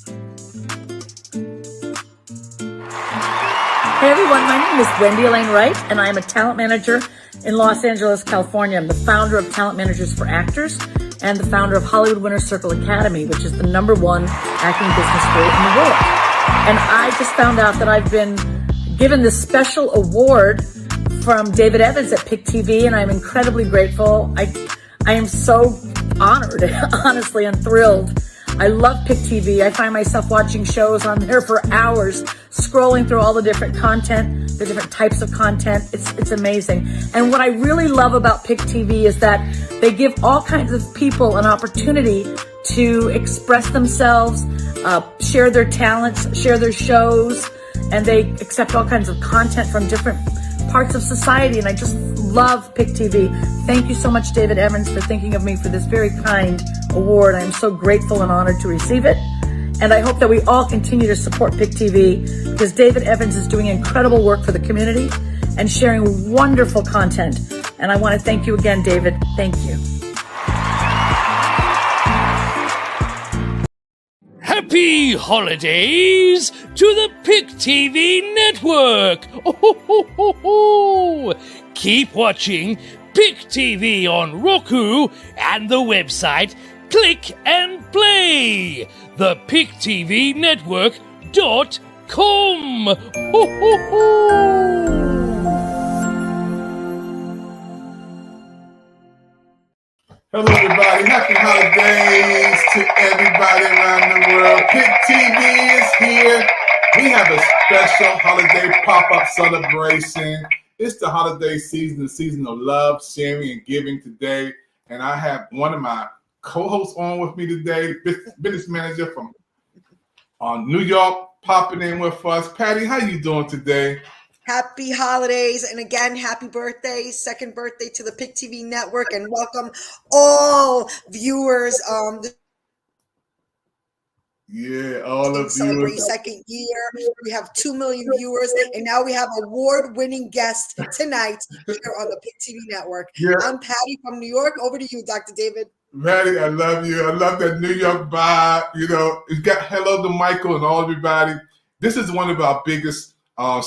Hey everyone, my name is Wendy Elaine Wright, and I am a talent manager in Los Angeles, California. I'm the founder of Talent Managers for Actors and the founder of Hollywood Winner's Circle Academy, which is the #1 acting business school in the world. And I just found out that I've been given this special award from David Evans at PIC TV, and I'm incredibly grateful. I am so honored, honestly, and thrilled. I love PIC TV. I find myself watching shows on there for hours, scrolling through all the different content, the different types of content. It's amazing. And what I really love about PIC TV is that they give all kinds of people an opportunity to express themselves, share their talents, share their shows, and they accept all kinds of content from different parts of society. And I just love PIC TV. Thank you so much, David Evans, for thinking of me for this very kind award. I am so grateful and honored to receive it. And I hope that we all continue to support PIC TV because David Evans is doing incredible work for the community and sharing wonderful content. And I want to thank you again, David. Thank you. Happy holidays to the PIC TV network! Oh, keep watching PIC TV on Roku and the website Click and Play, the PicTVnetwork.com. Hello, everybody. Happy holidays to everybody around the world. PIC TV is here. We have a special holiday pop-up celebration. It's the holiday season, the season of love, sharing, and giving today. And I have one of my co-hosts on with me today, business manager from New York, popping in with us. Patty, how you doing today? Happy holidays, and again, happy birthday, second birthday to the PIC TV network, and welcome all viewers. Yeah, all of celebrate you. Second year. We have 2 million viewers, and now we have award-winning guests tonight here on the PIC TV network. Yeah. I'm Patty from New York. Over to you, Dr. David. Patty, I love you. I love that New York vibe. You know, you got hello to Michael and all everybody. This is one of our biggest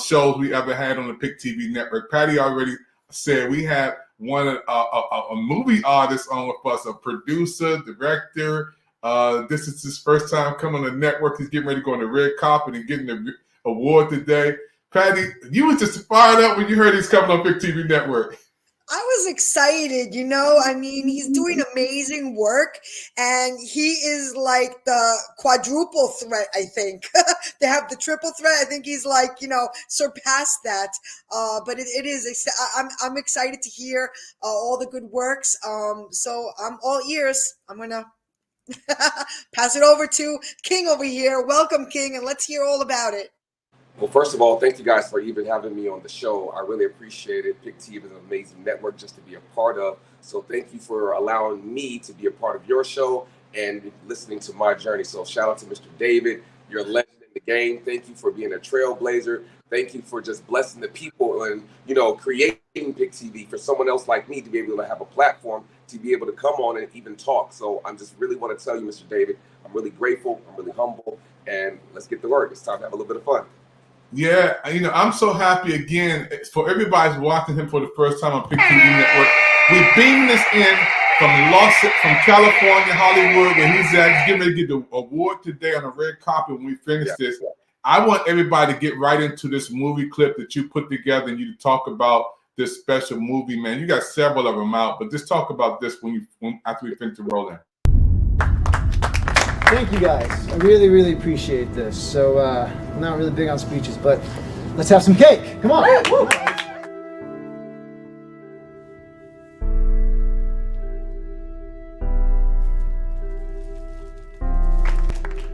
shows we ever had on the PIC TV network. Patty already said we had a movie artist on with us, a producer, director. This is his first time coming on the network. He's getting ready to go on the red carpet and getting the award today. Patty, you was just fired up when you heard he's coming on PIC TV network. I was excited, I mean, he's doing amazing work, and he is like the quadruple threat, I think. They have the triple threat. I think he's like, surpassed that. But it is, I'm excited to hear all the good works. So I'm all ears. I'm going to pass it over to King over here. Welcome, King, and let's hear all about it. Well, first of all, thank you guys for even having me on the show. I really appreciate it. PIC TV is an amazing network just to be a part of. So thank you for allowing me to be a part of your show and listening to my journey. So shout out to Mr. David. You're a legend in the game. Thank you for being a trailblazer. Thank you for just blessing the people and, creating PIC TV for someone else like me to be able to have a platform to be able to come on and even talk. So I'm just really want to tell you, Mr. David, I'm really grateful. I'm really humble. And let's get to work. It's time to have a little bit of fun. Yeah, I'm so happy again for everybody's watching him for the first time on PIC TV Network. We beamed this in from California, Hollywood, where he's at. He's getting ready to get the award today on the red carpet when we finish this. I want everybody to get right into this movie clip that you put together and you talk about this special movie, man. You got several of them out, but just talk about this after we finish the rolling. Thank you guys. I really, really appreciate this. So I'm not really big on speeches, but let's have some cake. Come on. Woo!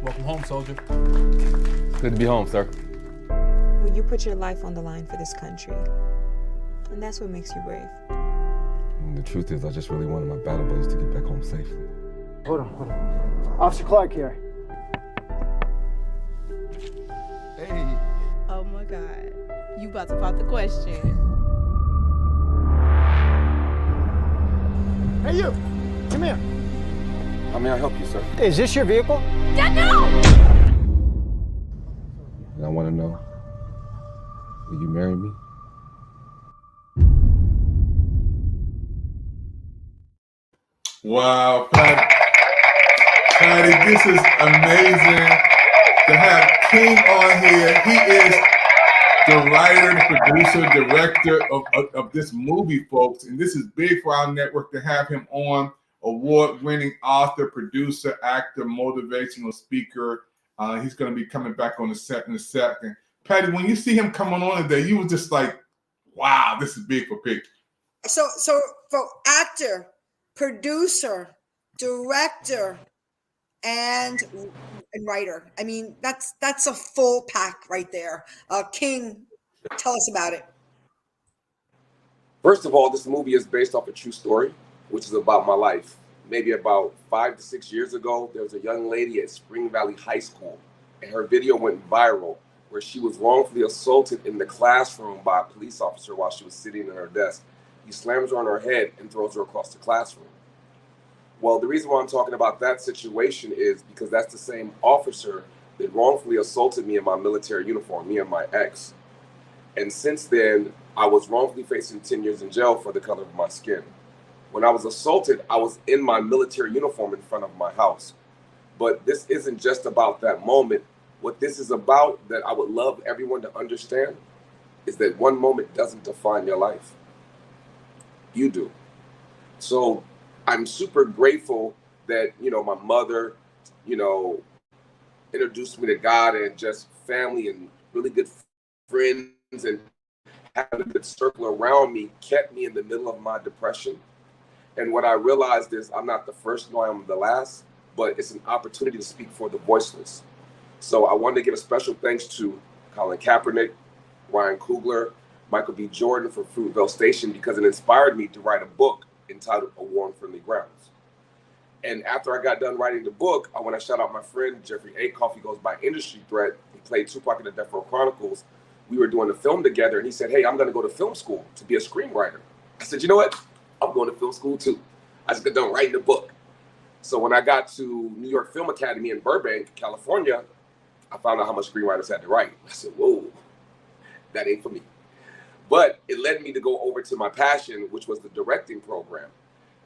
Welcome home, soldier. Good to be home, sir. Well, you put your life on the line for this country, and that's what makes you brave. And the truth is, I just really wanted my battle buddies to get back home safely. Hold on. Officer Clark here. Hey. Oh my God. You about to pop the question. Hey, you. Come here. How may I help you, sir? Is this your vehicle? Dad, no! And I want to know, will you marry me? Wow, Patty, this is amazing to have King on here. He is the writer, the producer, director of this movie, folks. And this is big for our network to have him on. Award-winning author, producer, actor, motivational speaker. He's going to be coming back on the set in a second. Patty, when you see him coming on today, you were just like, wow, this is big for Pick. So for actor, producer, director, and writer. I mean, that's a full pack right there. King, tell us about it. First of all, this movie is based off a true story, which is about my life. Maybe about 5 to 6 years ago, there was a young lady at Spring Valley High School, and her video went viral where she was wrongfully assaulted in the classroom by a police officer while she was sitting at her desk. He slams her on her head and throws her across the classroom. Well, the reason why I'm talking about that situation is because that's the same officer that wrongfully assaulted me in my military uniform, me and my ex. And since then, I was wrongfully facing 10 years in jail for the color of my skin. When I was assaulted, I was in my military uniform in front of my house. But this isn't just about that moment. What this is about, that I would love everyone to understand, is that one moment doesn't define your life. You do. So I'm super grateful that, my mother, introduced me to God, and just family and really good friends and having a good circle around me kept me in the middle of my depression. And what I realized is I'm not the first, nor I'm the last, but it's an opportunity to speak for the voiceless. So I wanted to give a special thanks to Colin Kaepernick, Ryan Coogler, Michael B. Jordan for Fruitvale Station, because it inspired me to write a book entitled A War on Friendly Grounds. And after I got done writing the book, I want to shout out my friend Jeffrey Akoff. He goes by Industry Threat. He played Tupac in the Death Row Chronicles. We were doing a film together, and he said, hey, I'm going to go to film school to be a screenwriter. I said, you know what? I'm going to film school too. I just got done writing the book. So when I got to New York Film Academy in Burbank, California, I found out how much screenwriters had to write. I said, whoa, that ain't for me. But it led me to go over to my passion, which was the directing program.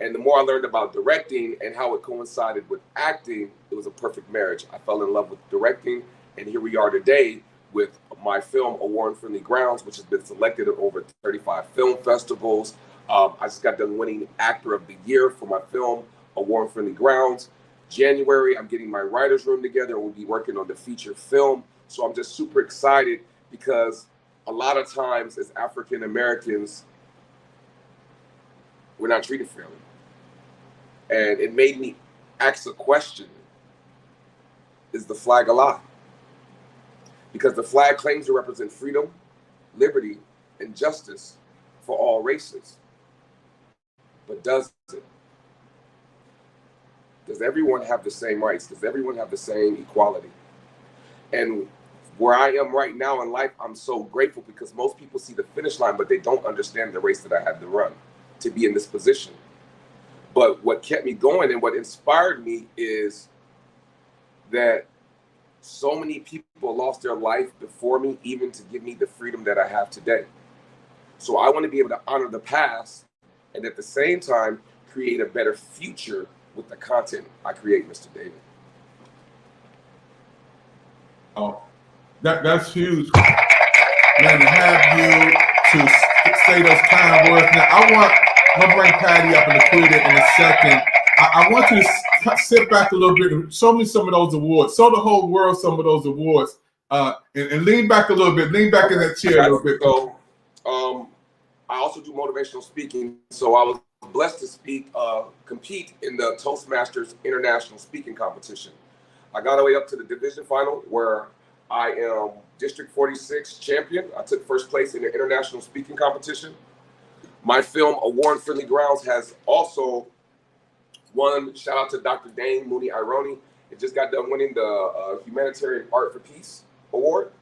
And the more I learned about directing and how it coincided with acting, it was a perfect marriage. I fell in love with directing, and here we are today with my film, A War on Friendly Grounds, which has been selected at over 35 film festivals. I just got done winning Actor of the Year for my film, A War on Friendly Grounds. January, I'm getting my writer's room together, and we'll be working on the feature film. So I'm just super excited, because a lot of times as African Americans, we're not treated fairly. And it made me ask a question: is the flag a lie? Because the flag claims to represent freedom, liberty, and justice for all races. But does it? Does everyone have the same rights? Does everyone have the same equality? And where I am right now in life, I'm so grateful, because most people see the finish line, but they don't understand the race that I had to run to be in this position. But what kept me going and what inspired me is that so many people lost their life before me, even to give me the freedom that I have today. So I want to be able to honor the past, and at the same time create a better future with the content I create, Mr. David. Oh, that's huge, man, to have you to say those kind words. Now, I'm gonna bring Patty up in the Twitter in a second. I want you to sit back a little bit and show me some of those awards. Show the whole world some of those awards, and lean back a little bit. Lean back in that chair a little bit. So, I also do motivational speaking. So I was blessed to compete in the Toastmasters International Speaking Competition. I got all the way up to the division final, where I am District 46 champion. I took first place in the international speaking competition. My film, A War on Friendly Grounds, has also won. Shout out to Dr. Dane Mooney Ironi. It just got done winning the Humanitarian Art for Peace Award.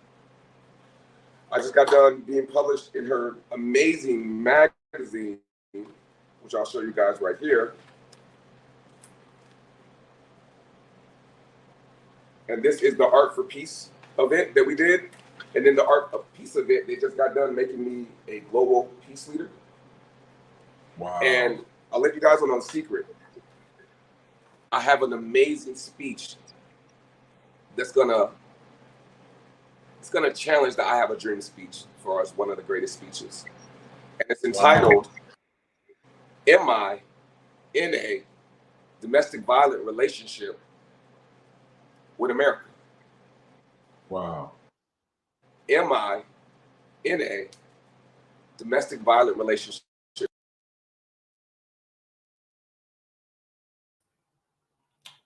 I just got done being published in her amazing magazine, which I'll show you guys right here. And this is the Art for Peace event that we did. And then a piece of it, they just got done making me a global peace leader. Wow. And I'll let you guys in on a secret. I have an amazing speech that's gonna challenge the I Have a Dream speech for us, one of the greatest speeches. And it's entitled, Am I in a domestic violent relationship with America? Wow. Am I in a domestic violent relationship?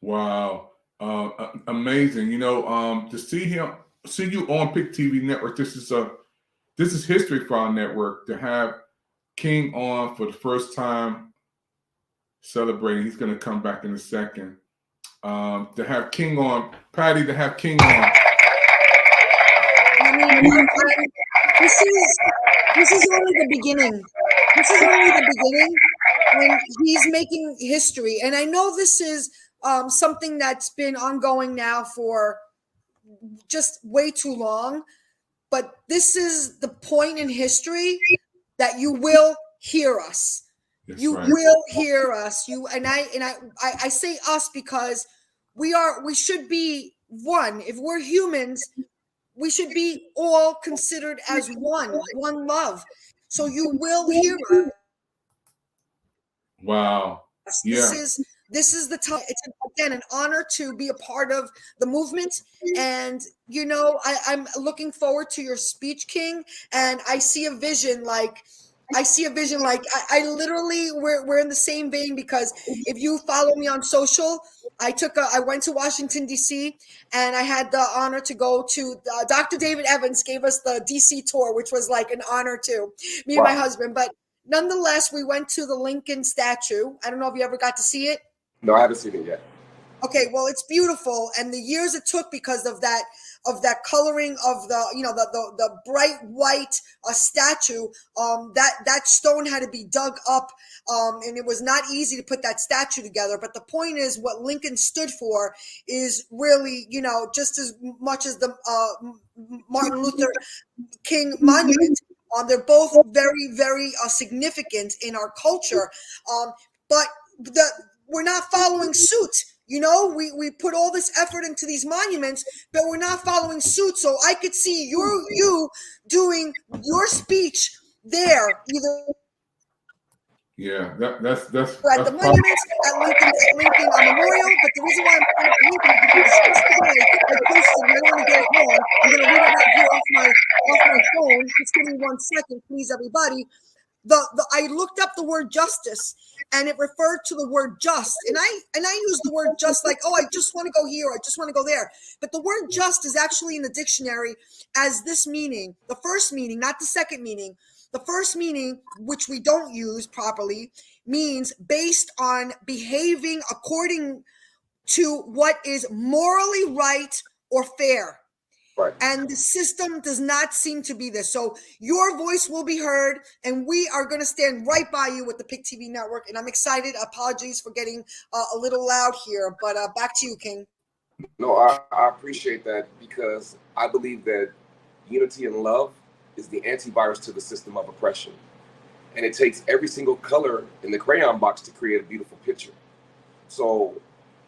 Wow. Amazing. You know, to see you on Pick TV Network, this is history for our network, to have King on for the first time celebrating. He's going to come back in a second. To have King on, Patty, to have King on. I mean, this is only the beginning. This is only the beginning, and he's making history. And I know this is something that's been ongoing now for just way too long, but this is the point in history that you will hear us. That's you right. will hear us. I say us because we should be one. If we're humans, we should be all considered as one love. So you will hear us. Wow. Yeah. This is the time. It's again an honor to be a part of the movement, and you know I'm looking forward to your speech, King. And I see a vision like I literally we're in the same vein, because if you follow me on social, I went to Washington D.C. and I had the honor to go to Dr. David Evans gave us the D.C. tour, which was like an honor to me and my husband. But nonetheless, we went to the Lincoln statue. I don't know if you ever got to see it. No, I haven't seen it yet. Okay, well, it's beautiful, and the years it took because of that coloring of the bright white statue. That stone had to be dug up, and it was not easy to put that statue together. But the point is, what Lincoln stood for is really, just as much as the Martin Luther King monument. They're both very, very significant in our culture, but we're not following suit. We put all this effort into these monuments, but we're not following suit. So I could see you doing your speech there, either. Yeah, that's at the monuments at Lincoln Memorial. But the reason why I'm at Lincoln is because yesterday I posted, and I don't want to get it wrong. I'm going to read it out here off my phone. Just give me 1 second, please, everybody. I looked up the word justice, and it referred to the word just, and I use the word just like, I just want to go here, I just want to go there. But the word just is actually in the dictionary as this meaning, the first meaning, not the second meaning. The first meaning, which we don't use properly, means based on behaving according to what is morally right or fair. Right. And the system does not seem to be this. So your voice will be heard, and we are going to stand right by you with the Pick TV Network. And I'm excited. Apologies for getting a little loud here, but back to you, King. No, I appreciate that, because I believe that unity and love is the antivirus to the system of oppression. And it takes every single color in the crayon box to create a beautiful picture. So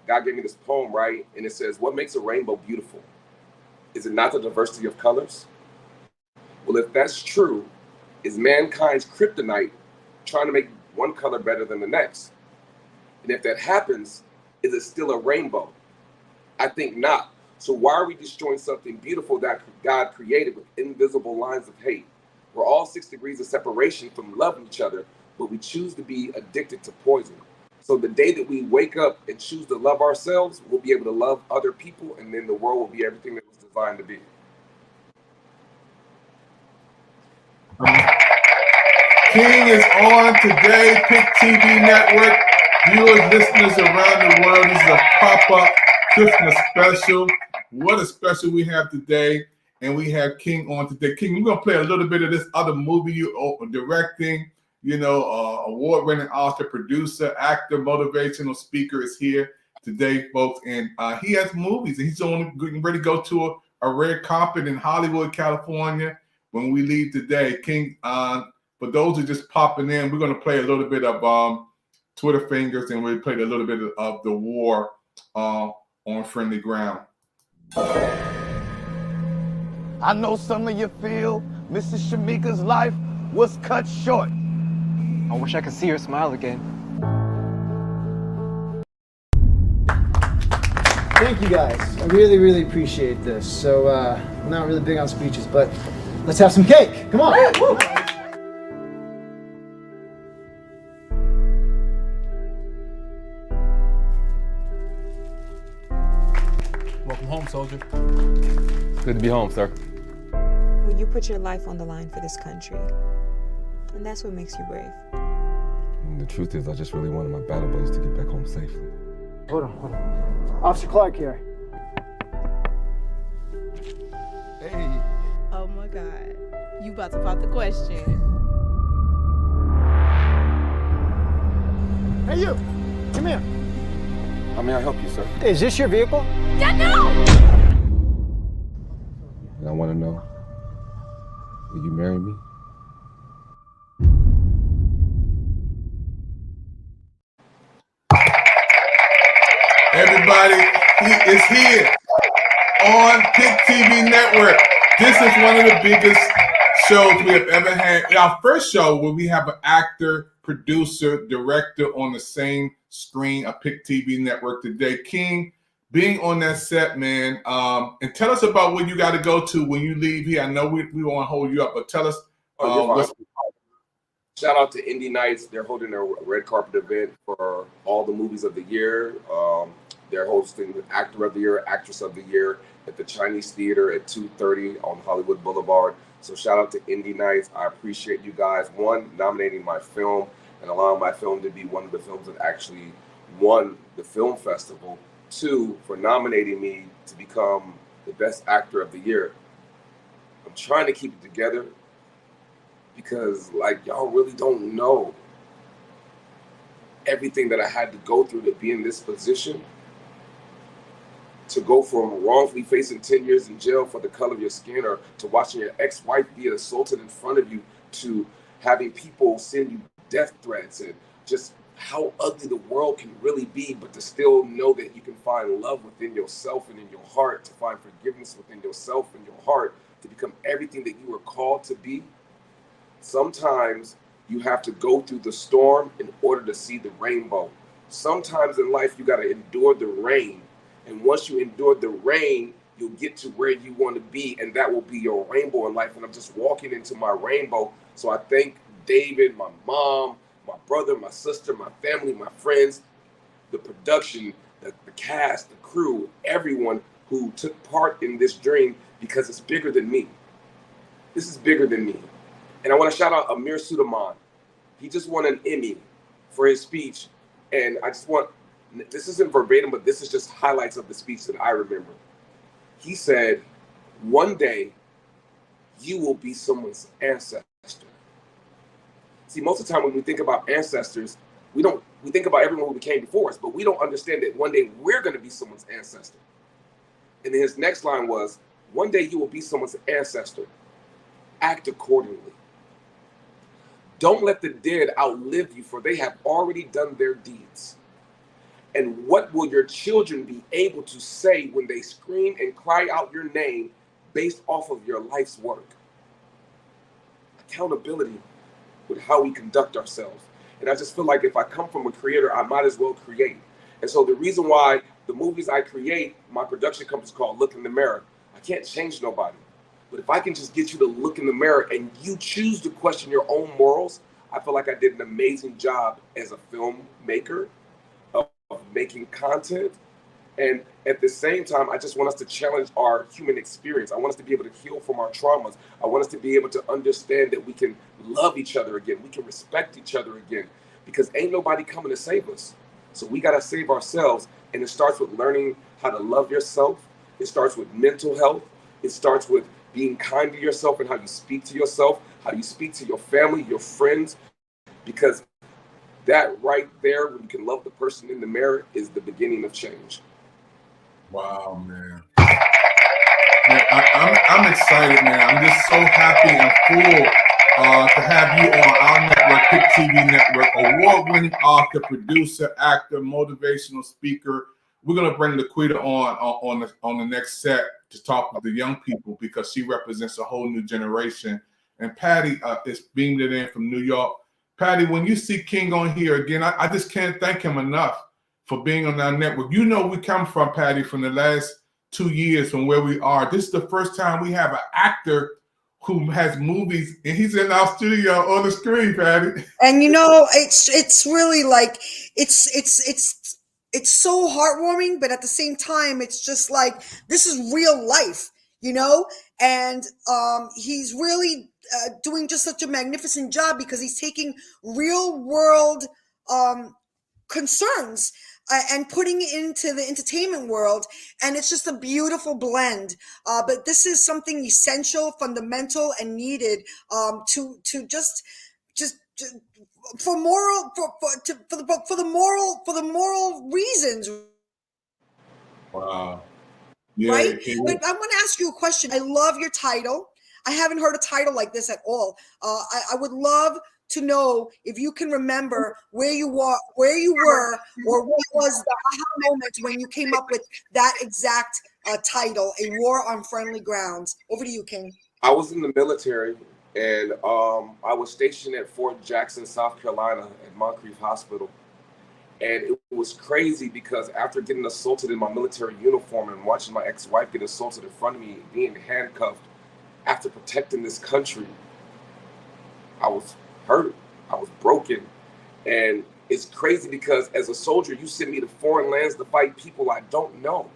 God gave me this poem, right? And it says, what makes a rainbow beautiful? Is it not the diversity of colors? Well, if that's true, is mankind's kryptonite trying to make one color better than the next? And if that happens, is it still a rainbow? I think not. So why are we destroying something beautiful that God created with invisible lines of hate? We're all 6 degrees of separation from loving each other, but we choose to be addicted to poison. So the day that we wake up and choose to love ourselves, we'll be able to love other people, and then the world will be everything that was designed to be. King is on today, Pick TV Network. Viewers, listeners around the world, this is a pop-up Christmas special. What a special we have today. And we have King on today. King, we're going to play a little bit of this other movie you are directing. Award-winning author, producer, actor, motivational speaker is here today, folks. And he has movies, and he's getting ready to go to a red carpet in Hollywood, California when we leave today. King, for those who are just popping in, we're going to play a little bit of Twitter Fingers, and we played a little bit of The War on Friendly Ground. I know some of you feel Mrs. Shamika's life was cut short. I wish I could see her smile again. Thank you guys. I really, really appreciate this. So, I'm not really big on speeches, but let's have some cake. Come on. Woo! Welcome home, soldier. Good to be home, sir. Well, you put your life on the line for this country. And that's what makes you brave. And the truth is, I just really wanted my battle buddies to get back home safely. Hold on. Officer Clark here. Hey. Oh my God. You about to pop the question. Hey, you. Come here. How may I help you, sir? Is this your vehicle? And I want to know, will you marry me? Everybody, he is here on Pick TV Network. This is one of the biggest shows we have ever had. Our first show where we have an actor, producer, director on the same screen of Pick TV Network today. King, being on that set, man, and tell us about where you got to go to when you leave here. I know we want to hold you up, but tell us. Shout out to Indie Nights. They're holding a red carpet event for all the movies of the year. They're hosting Actor of the Year, Actress of the Year at the Chinese Theater at 2:30 on Hollywood Boulevard. So shout out to Indie Nights. I appreciate you guys, one, nominating my film and allowing my film to be one of the films that actually won the film festival. Two, for nominating me to become the best actor of the year. I'm trying to keep it together because, like, y'all really don't know everything that I had to go through to be in this position. To go from wrongfully facing 10 years in jail for the color of your skin, or to watching your ex-wife be assaulted in front of you, to having people send you death threats, and just how ugly the world can really be, but to still know that you can find love within yourself and in your heart, to find forgiveness within yourself and your heart, to become everything that you were called to be. Sometimes you have to go through the storm in order to see the rainbow. Sometimes in life, you got to endure the rain. And once you endure the rain, you'll get to where you want to be, and that will be your rainbow in life. And I'm just walking into my rainbow. So I thank David, my mom, my brother, my sister, my family, my friends, the production, the cast, the crew, everyone who took part in this dream, because it's bigger than me. This is bigger than me. And I want to shout out Amir Suleiman. He just won an Emmy for his speech. And I just want, this isn't verbatim, but this is just highlights of the speech that I remember. He said, one day you will be someone's ancestor. See, most of the time when we think about ancestors, we think about everyone who became before us, but we don't understand that one day we're going to be someone's ancestor. And then his next line was, one day you will be someone's ancestor. Act accordingly. Don't let the dead outlive you, for they have already done their deeds. And what will your children be able to say when they scream and cry out your name based off of your life's work? Accountability with how we conduct ourselves. And I just feel like if I come from a creator, I might as well create. And so the reason why the movies I create, my production company is called Look in the Mirror. I can't change nobody. But if I can just get you to look in the mirror and you choose to question your own morals, I feel like I did an amazing job as a filmmaker of making content. And at the same time, I just want us to challenge our human experience. I want us to be able to heal from our traumas. I want us to be able to understand that we can love each other again. We can respect each other again, because ain't nobody coming to save us. So we got to save ourselves. And it starts with learning how to love yourself. It starts with mental health. It starts with being kind to yourself and how you speak to yourself, how you speak to your family, your friends, because that right there, when you can love the person in the mirror, is the beginning of change. Wow, man. Man, I'm excited, man. I'm just so happy and full to have you on our network, Pick TV Network, award-winning author, producer, actor, motivational speaker. We're gonna bring Laquita on the next set to talk with the young people because she represents a whole new generation. And Patty is beamed it in from New York. Patty, when you see King on here again, I just can't thank him enough for being on our network. You know, we come from, Patty, from the last 2 years from where we are. This is the first time we have an actor who has movies, and he's in our studio on the screen, Patty. And you know, it's really like it's so heartwarming, but at the same time, it's just like this is real life, you know. And he's really doing just such a magnificent job because he's taking real world concerns and putting it into the entertainment world, and it's just a beautiful blend. But this is something essential, fundamental, and needed to just for the moral reasons. Wow. Yeah, right? But I want to ask you a question. I love your title. I haven't heard a title like this at all. I would love to know if you can remember where you were, or what was the aha moment when you came up with that exact title, A War on Friendly Grounds. Over to you, King. I was in the military, and I was stationed at Fort Jackson, South Carolina, at Moncrief Hospital. And it was crazy because after getting assaulted in my military uniform and watching my ex-wife get assaulted in front of me, being handcuffed, after protecting this country, I was hurt. I was broken. And it's crazy because as a soldier, you send me to foreign lands to fight people I don't know.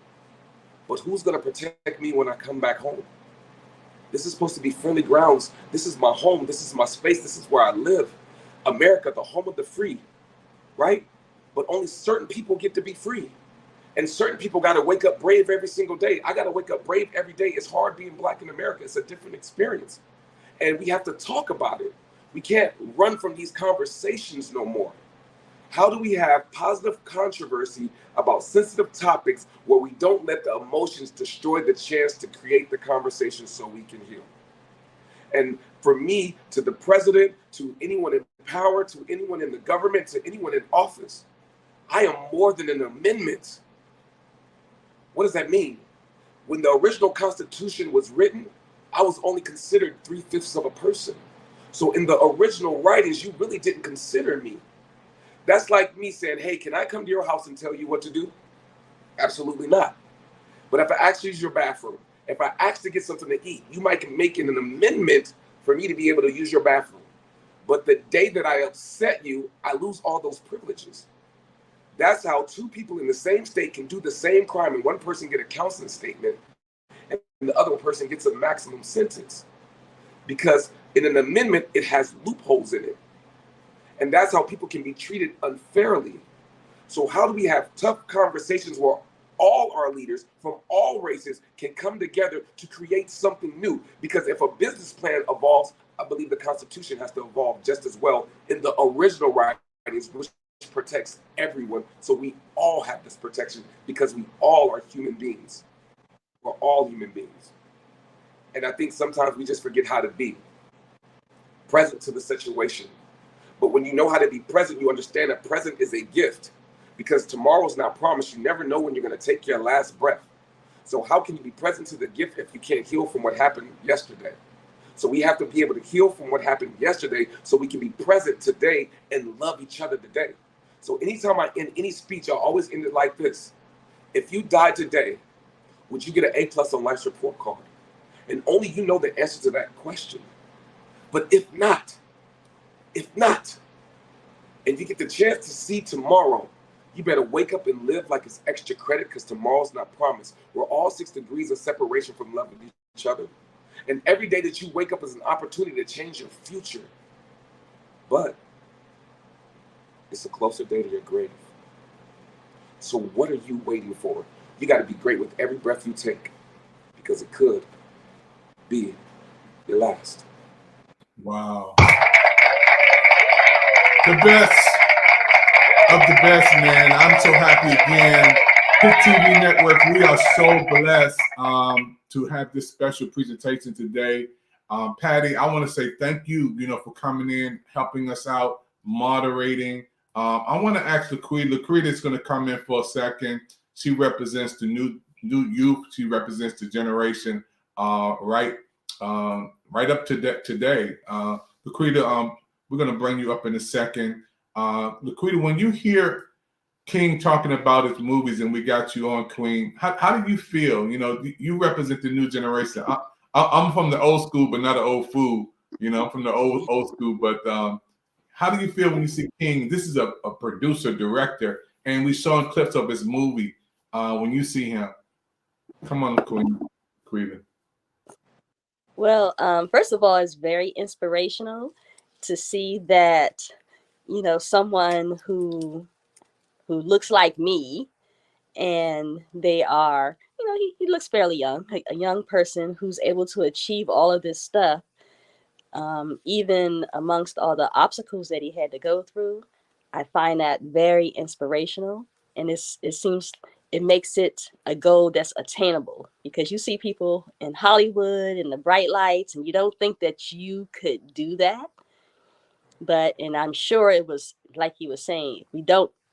But who's going to protect me when I come back home? This is supposed to be friendly grounds. This is my home. This is my space. This is where I live. America, the home of the free, right? But only certain people get to be free. And certain people got to wake up brave every single day. I got to wake up brave every day. It's hard being Black in America. It's a different experience. And we have to talk about it. We can't run from these conversations no more. How do we have positive controversy about sensitive topics where we don't let the emotions destroy the chance to create the conversation so we can heal? And for me, to the president, to anyone in power, to anyone in the government, to anyone in office, I am more than an amendment. What does that mean? When the original Constitution was written, I was only considered 3/5 of a person. So in the original writings, you really didn't consider me. That's like me saying, hey, can I come to your house and tell you what to do? Absolutely not. But if I ask you to use your bathroom, if I ask to get something to eat, you might make an amendment for me to be able to use your bathroom. But the day that I upset you, I lose all those privileges. That's how two people in the same state can do the same crime and one person get a counseling statement and the other person gets a maximum sentence. Because in an amendment, it has loopholes in it. And that's how people can be treated unfairly. So how do we have tough conversations where all our leaders from all races can come together to create something new? Because if a business plan evolves, I believe the Constitution has to evolve just as well in the original writings, which protects everyone. So we all have this protection because we all are human beings. We're all human beings. And I think sometimes we just forget how to be present to the situation. But when you know how to be present, you understand that present is a gift because tomorrow's not promised. You never know when you're going to take your last breath. So how can you be present to the gift if you can't heal from what happened yesterday? So we have to be able to heal from what happened yesterday so we can be present today and love each other today. So anytime I end any speech, I always end it like this. If you died today, would you get an A+ on life's report card? And only you know the answer to that question. But if not, and you get the chance to see tomorrow, you better wake up and live like it's extra credit because tomorrow's not promised. We're all 6 degrees of separation from loving each other. And every day that you wake up is an opportunity to change your future. But it's a closer day to your grave. So what are you waiting for? You got to be great with every breath you take because it could be your last. Wow. The best of the best, man. I'm so happy again Pick TV Network, we are so blessed to have this special presentation today. Patty, I want to say thank you, for coming in, helping us out, moderating. I want to ask Laquita. Laquita is going to come in for a second. She represents the new youth. She represents the generation right up to today. Laquita, we're going to bring you up in a second. Laquita, when you hear King talking about his movies and we got you on, Queen, how do you feel? You represent the new generation. I'm from the old school, but not an old fool. I'm from the old school. But how do you feel when you see King? This is a producer, director, and we saw clips of his movie. When you see him, come on, Queen. Well, first of all, it's very inspirational to see that, someone who looks like me, and they are, he looks fairly young, like a young person who's able to achieve all of this stuff, even amongst all the obstacles that he had to go through. I find that very inspirational, and it makes it a goal that's attainable, because you see people in Hollywood and the bright lights, and you don't think that you could do that. And I'm sure it was like he was saying,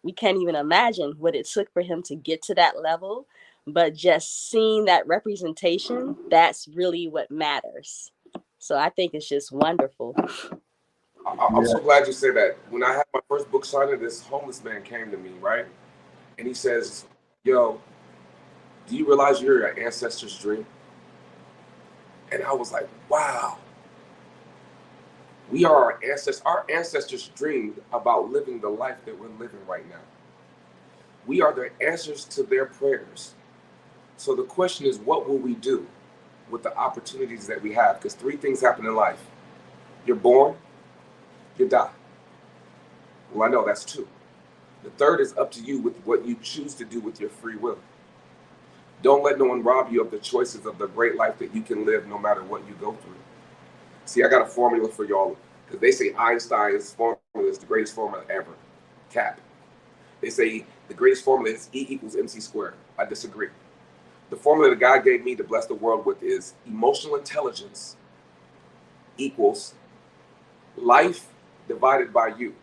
we can't even imagine what it took for him to get to that level. But just seeing that representation, that's really what matters. So I think it's just wonderful. I'm so glad you said that. When I had my first book signing, this homeless man came to me, right? And he says, "Yo, do you realize you're your ancestors' dream?" And I was like, wow. We are our ancestors. Our ancestors dreamed about living the life that we're living right now. We are the answers to their prayers. So the question is, what will we do with the opportunities that we have? Because 3 things happen in life. You're born, you die. Well, I know that's 2. The 3rd is up to you with what you choose to do with your free will. Don't let no one rob you of the choices of the great life that you can live no matter what you go through. See, I got a formula for y'all, because they say Einstein's formula is the greatest formula ever. Cap. They say the greatest formula is E equals MC squared. I disagree. The formula that God gave me to bless the world with is emotional intelligence equals life divided by you.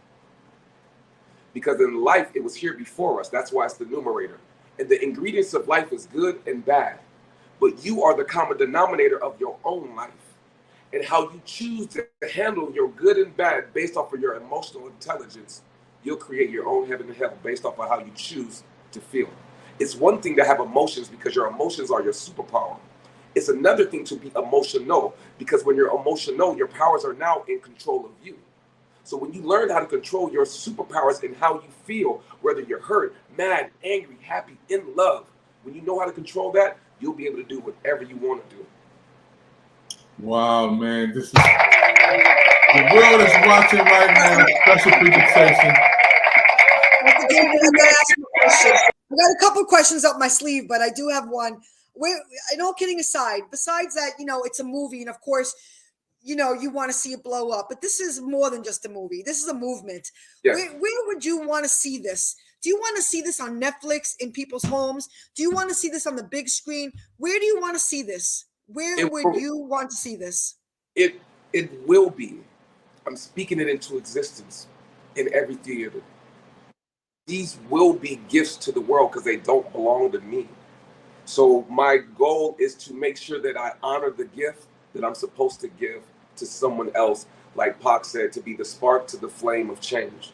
Because in life, it was here before us. That's why it's the numerator. And the ingredients of life is good and bad. But you are the common denominator of your own life. And how you choose to handle your good and bad based off of your emotional intelligence, you'll create your own heaven and hell based off of how you choose to feel. It's one thing to have emotions because your emotions are your superpower. It's another thing to be emotional, because when you're emotional, your powers are now in control of you. So when you learn how to control your superpowers and how you feel, whether you're hurt, mad, angry, happy, in love, when you know how to control that, you'll be able to do whatever you want to do. Wow, man, this is the world is watching right now. Special presentation. I got a couple questions up my sleeve, but I do have one. And all kidding aside, besides that, it's a movie, and of course, you want to see it blow up. But this is more than just a movie. This is a movement. Yes. Where would you want to see this? Do you want to see this on Netflix in people's homes? Do you want to see this on the big screen? Where do you want to see this? Where would you want to see this? It will be. I'm speaking it into existence in every theater. These will be gifts to the world because they don't belong to me. So my goal is to make sure that I honor the gift that I'm supposed to give to someone else, like Pac said, to be the spark to the flame of change.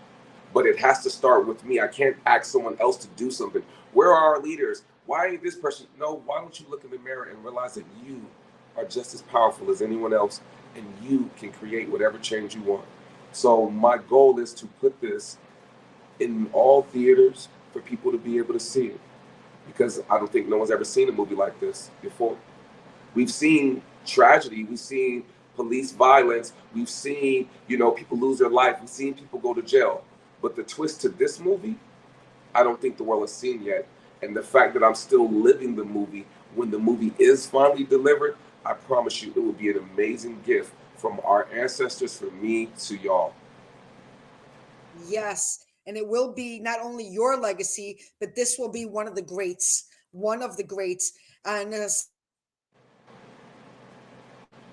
But it has to start with me. I can't ask someone else to do something. Where are our leaders? Why ain't this person? No, why don't you look in the mirror and realize that you are just as powerful as anyone else, and you can create whatever change you want. So my goal is to put this in all theaters for people to be able to see it, because I don't think no one's ever seen a movie like this before. We've seen tragedy, we've seen police violence, we've seen, people lose their life, we've seen people go to jail. But the twist to this movie, I don't think the world has seen yet. And the fact that I'm still living the movie when the movie is finally delivered, I promise you it will be an amazing gift from our ancestors, from me to y'all. Yes. and it will be not only your legacy, but this will be one of the greats. And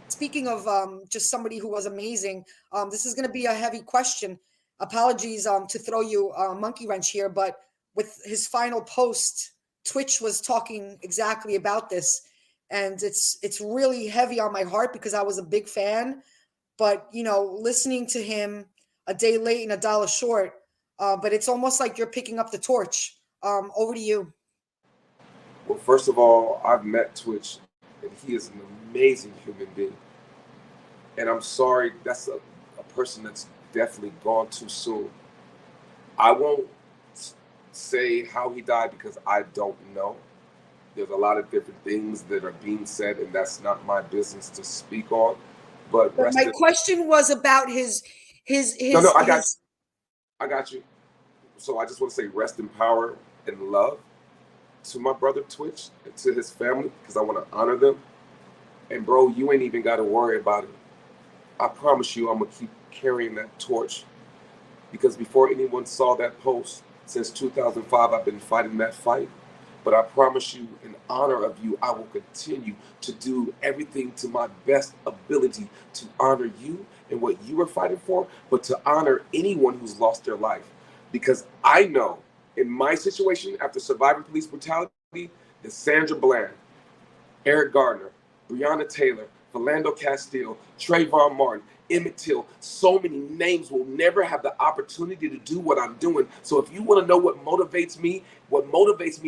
speaking of just somebody who was amazing, this is going to be a heavy question. Apologies to throw you a monkey wrench here, but with his final post, Twitch was talking exactly about this, and it's really heavy on my heart because I was a big fan. But listening to him a day late and a dollar short, but it's almost like you're picking up the torch. Over to you. Well, first of all, I've met Twitch, and he is an amazing human being. And I'm sorry, that's a person that's definitely gone too soon. I won't say how he died because I don't know. There's a lot of different things that are being said, and that's not my business to speak on. But my question was about his. No, I got you. So I just want to say rest in power and love to my brother Twitch and to his family, because I want to honor them. And bro, you ain't even got to worry about it. I promise you I'm going to keep carrying that torch, because before anyone saw that post, since 2005, I've been fighting that fight. But I promise you, in honor of you, I will continue to do everything to my best ability to honor you and what you were fighting for, but to honor anyone who's lost their life. Because I know in my situation, after surviving police brutality, that Sandra Bland, Eric Gardner, Breonna Taylor, Philando Castile, Trayvon Martin, Emmett Till, so many names will never have the opportunity to do what I'm doing. So if you want to know what motivates me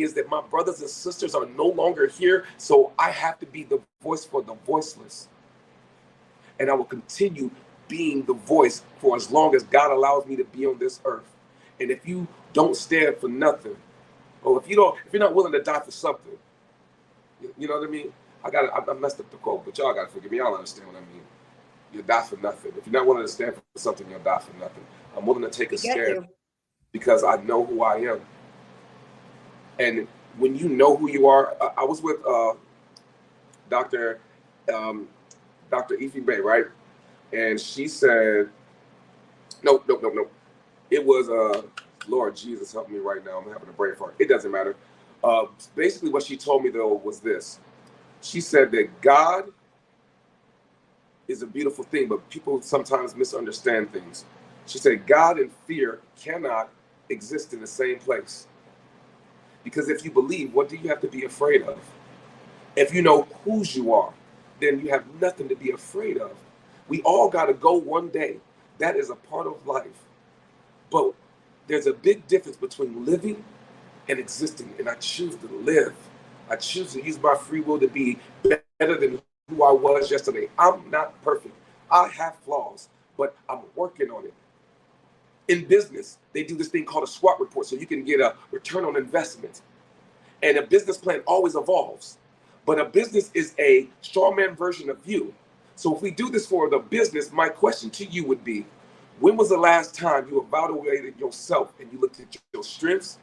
is that my brothers and sisters are no longer here. So I have to be the voice for the voiceless. And I will continue being the voice for as long as God allows me to be on this earth. And if you don't stand for nothing, or if you're not willing to die for something, you know what I mean? I messed up the quote, but y'all gotta forgive me. Y'all understand what I mean. You'll die for nothing. If you're not willing to stand for something, you'll die for nothing. I'm willing to take a stand because I know who I am. And when you know who you are, I was with Dr. Ife Bay, right? And she said, no. It was, Lord Jesus, help me right now. I'm having a brain fart. It doesn't matter. Basically what she told me though was this. She said that God is a beautiful thing, but people sometimes misunderstand things. She said God and fear cannot exist in the same place. Because if you believe, what do you have to be afraid of? If you know whose you are, then you have nothing to be afraid of. We all got to go one day. That is a part of life. But there's a big difference between living and existing, and I choose to live. I choose to use my free will to be better than who I was yesterday. I'm not perfect. I have flaws, but I'm working on it. In business, they do this thing called a SWOT report, so you can get a return on investment. And a business plan always evolves. But a business is a strawman version of you. So if we do this for the business, my question to you would be, when was the last time you evaluated yourself and you looked at your strengths,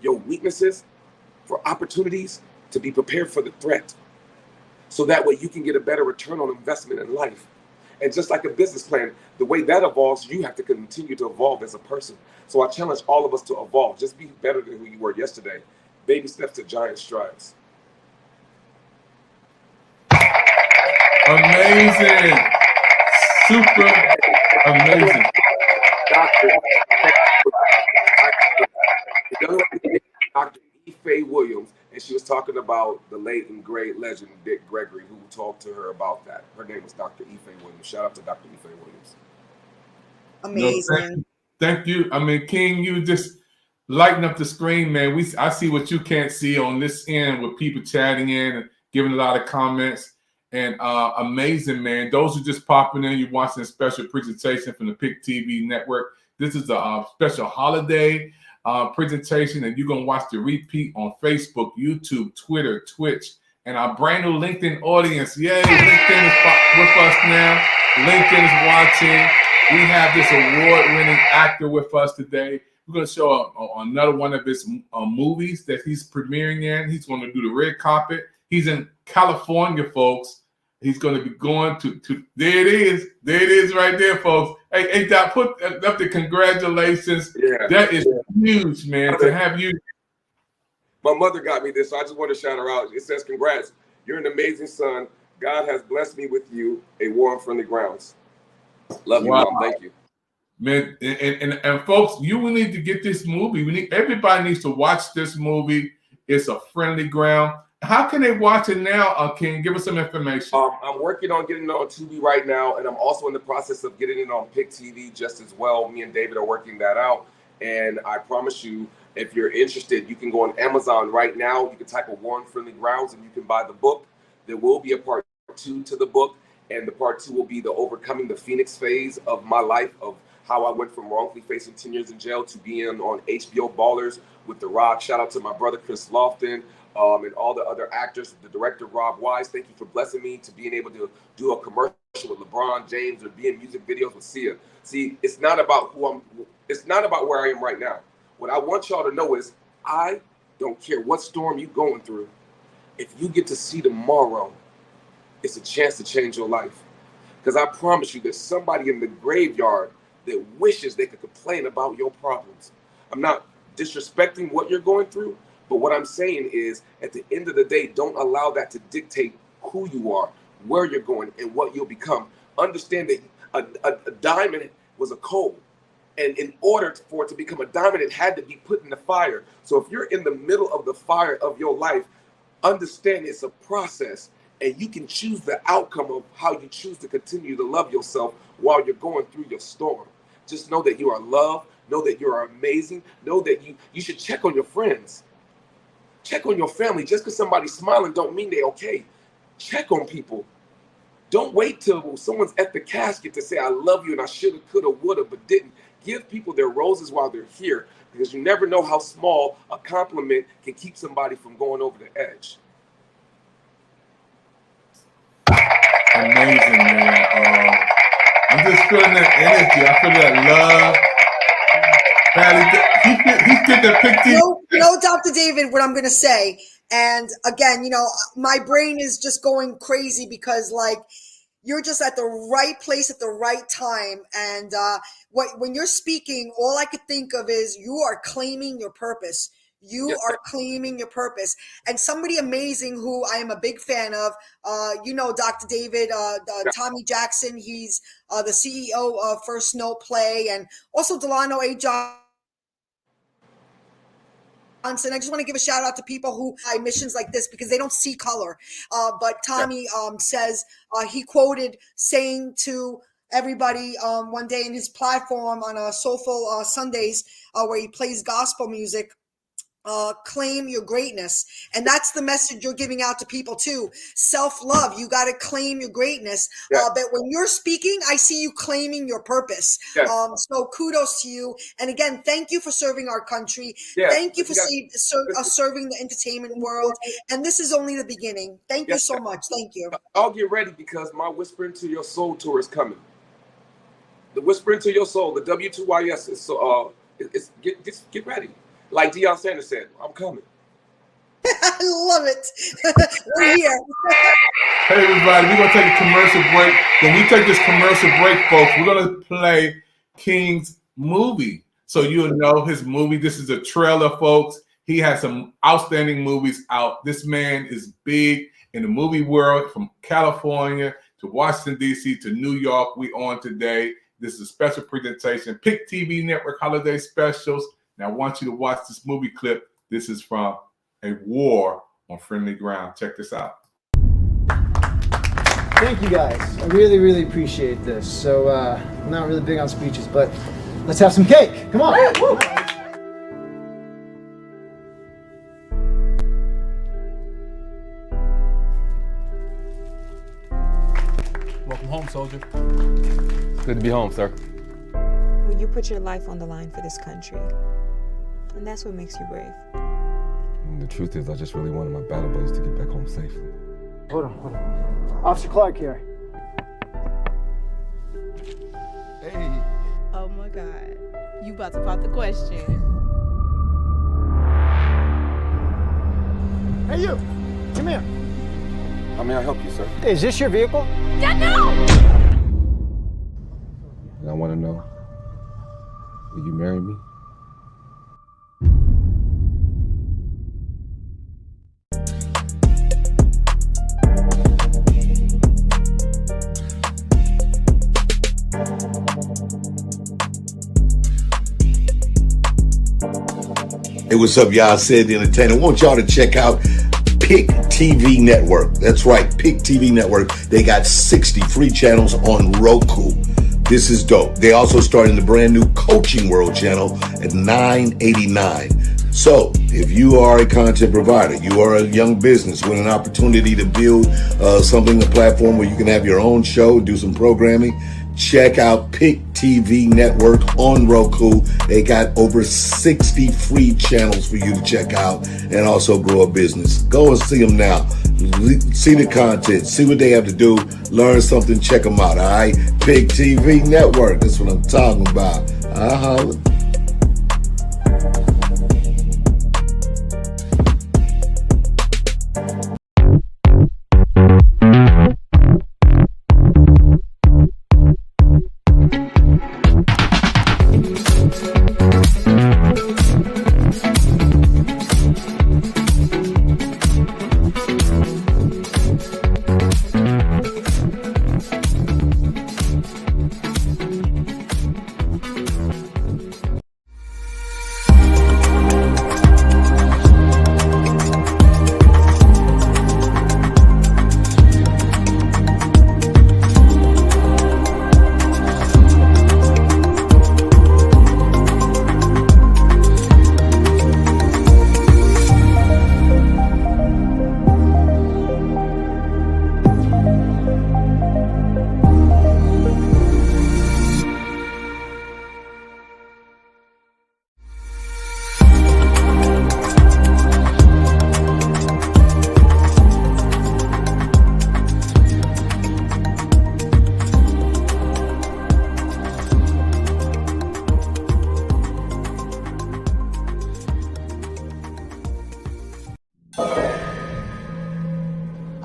your weaknesses, for opportunities to be prepared for the threat? So that way you can get a better return on investment in life. And just like a business plan, the way that evolves, you have to continue to evolve as a person. So I challenge all of us to evolve. Just be better than who you were yesterday. Baby steps to giant strides. Amazing. Super amazing. Dr. Ife Williams, and she was talking about the late and great legend Dick Gregory, who talked to her about that. Her name was Dr. Ife Williams. Shout out to Dr. Ife Williams. Amazing. No, thank you. I mean, King, you just lighten up the screen, man. I see what you can't see on this end with people chatting in and giving a lot of comments. And amazing, man. Those who just popping in, you're watching a special presentation from the PIC TV network. This is a special holiday presentation, and you're going to watch the repeat on Facebook, YouTube, Twitter, Twitch, and our brand new LinkedIn audience. Yay, LinkedIn is with us now. LinkedIn is watching. We have this award-winning actor with us today. We're going to show another one of his movies that he's premiering in. He's going to do the red carpet. He's in California, folks. He's going to be going to there it is. There it is right there, folks. Hey, Doc, put up the congratulations. Yeah. That is huge, man, to have you. My mother got me this, so I just want to shout her out. It says, congrats. You're an amazing son. God has blessed me with you, a war on friendly grounds. Love you, Mom. Thank you. Man, and folks, you will need to get this movie. Everybody needs to watch this movie. It's a friendly ground. How can they watch it now? Can you give us some information? I'm working on getting it on Tubi right now, and I'm also in the process of getting it on Pick TV just as well. Me and David are working that out, and I promise you, if you're interested, you can go on Amazon right now. You can type a War on Friendly Grounds, and you can buy the book. There will be a part 2 to the book, and the part 2 will be the overcoming the Phoenix phase of my life, of how I went from wrongfully facing 10 years in jail to being on HBO Ballers with The Rock. Shout out to my brother Chris Lofton. And all the other actors, the director Rob Wise, thank you for blessing me to being able to do a commercial with LeBron James or be in music videos with Sia. See, it's not about it's not about where I am right now. What I want y'all to know is I don't care what storm you're going through. If you get to see tomorrow, it's a chance to change your life. Because I promise you, there's somebody in the graveyard that wishes they could complain about your problems. I'm not disrespecting what you're going through, but what I'm saying is, at the end of the day, don't allow that to dictate who you are, where you're going, and what you'll become. Understand that a diamond was a coal. And in order for it to become a diamond, it had to be put in the fire. So if you're in the middle of the fire of your life, understand it's a process. And you can choose the outcome of how you choose to continue to love yourself while you're going through your storm. Just know that you are loved. Know that you are amazing. Know that you should check on your friends. Check on your family. Just because somebody's smiling don't mean they're okay. Check on people. Don't wait till someone's at the casket to say, I love you and I shoulda, coulda, woulda, but didn't. Give people their roses while they're here, because you never know how small a compliment can keep somebody from going over the edge. Amazing, man. I'm just feeling that energy. I feel that love. He did the Pick TV. You know, Dr. David, what I'm going to say. And again, my brain is just going crazy because, like, you're just at the right place at the right time. And when you're speaking, all I could think of is you are claiming your purpose. You are claiming your purpose. And somebody amazing who I am a big fan of, Dr. David, Tommy Jackson. He's the CEO of First Note Play, and also Delano A. Johnson. I just want to give a shout out to people who have missions like this because they don't see color. But Tommy says he quoted saying to everybody one day in his platform on Soulful Sundays where he plays gospel music, claim your greatness. And that's the message you're giving out to people too. Self-love. You got to claim your greatness. But when you're speaking, I see you claiming your purpose. So kudos to you. And again, thank you for serving our country. Thank you for serving the entertainment world. And this is only the beginning. Thank you so much. Thank you. I'll get ready because my Whisper Into Your Soul tour is coming. The Whisper Into Your Soul, the W2YS is get ready. Like Deion Sanders said, I'm coming. I love it. We're here. Hey, everybody, we're going to take a commercial break. When we take this commercial break, folks, we're going to play King's movie. So you'll know his movie. This is a trailer, folks. He has some outstanding movies out. This man is big in the movie world, from California to Washington, D.C. to New York. We on today. This is a special presentation. Pick TV Network Holiday Specials. Now, I want you to watch this movie clip. This is from A War on Friendly Ground. Check this out. Thank you, guys. I really, really appreciate this. So, I'm not really big on speeches, but let's have some cake. Come on. Woo! Welcome home, soldier. Good to be home, sir. Well, you put your life on the line for this country. And that's what makes you brave. And the truth is, I just really wanted my battle buddies to get back home safely. Hold on. Officer Clark here. Hey. Oh my God. You about to pop the question. Hey, you. Come here. How may I help you, sir? Is this your vehicle? And I want to know, will you marry me? Hey, what's up, y'all? Sid the Entertainer. I want y'all to check out Pick TV Network. That's right, Pick TV Network. They got 60 free channels on Roku. This is dope. They also started the brand new Coaching World channel at $9.89. So, if you are a content provider, you are a young business with an opportunity to build a platform where you can have your own show, do some programming, check out Pick TV Network on Roku. They got over 60 free channels for you to check out and also grow a business. Go and see them now. See the content. See what they have to do. Learn something. Check them out. All right? Pick TV Network. That's what I'm talking about. I'll holler.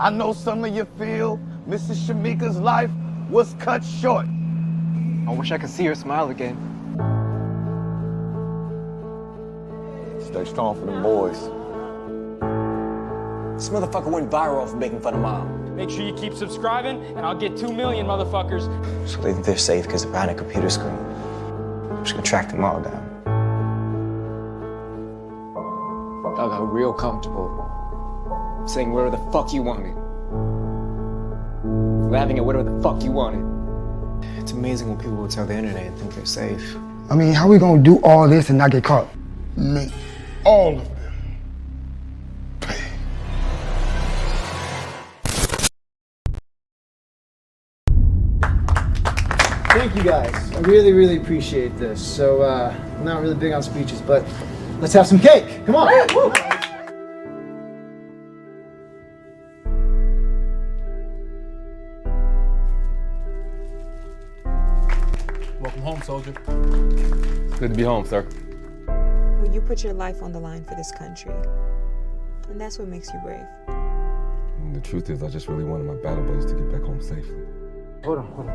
I know some of you feel Mrs. Shamika's life was cut short. I wish I could see her smile again. Stay strong for them boys. This motherfucker went viral for making fun of Mom. Make sure you keep subscribing, and I'll get 2 million motherfuckers. So they think they're safe because they're behind a computer screen. I'm just gonna track them all down. I got real comfortable saying whatever the fuck you wanted. Laughing at whatever the fuck you wanted. It's amazing when people will tell the internet and think they're safe. I mean, how we gonna do all this and not get caught? Make all of them pay. Thank you guys. I really, really appreciate this. So, I'm not really big on speeches, but let's have some cake. Come on. Woo! Welcome home, soldier. Good to be home, sir. Well, you put your life on the line for this country. And that's what makes you brave. And the truth is, I just really wanted my battle buddies to get back home safely. Hold on.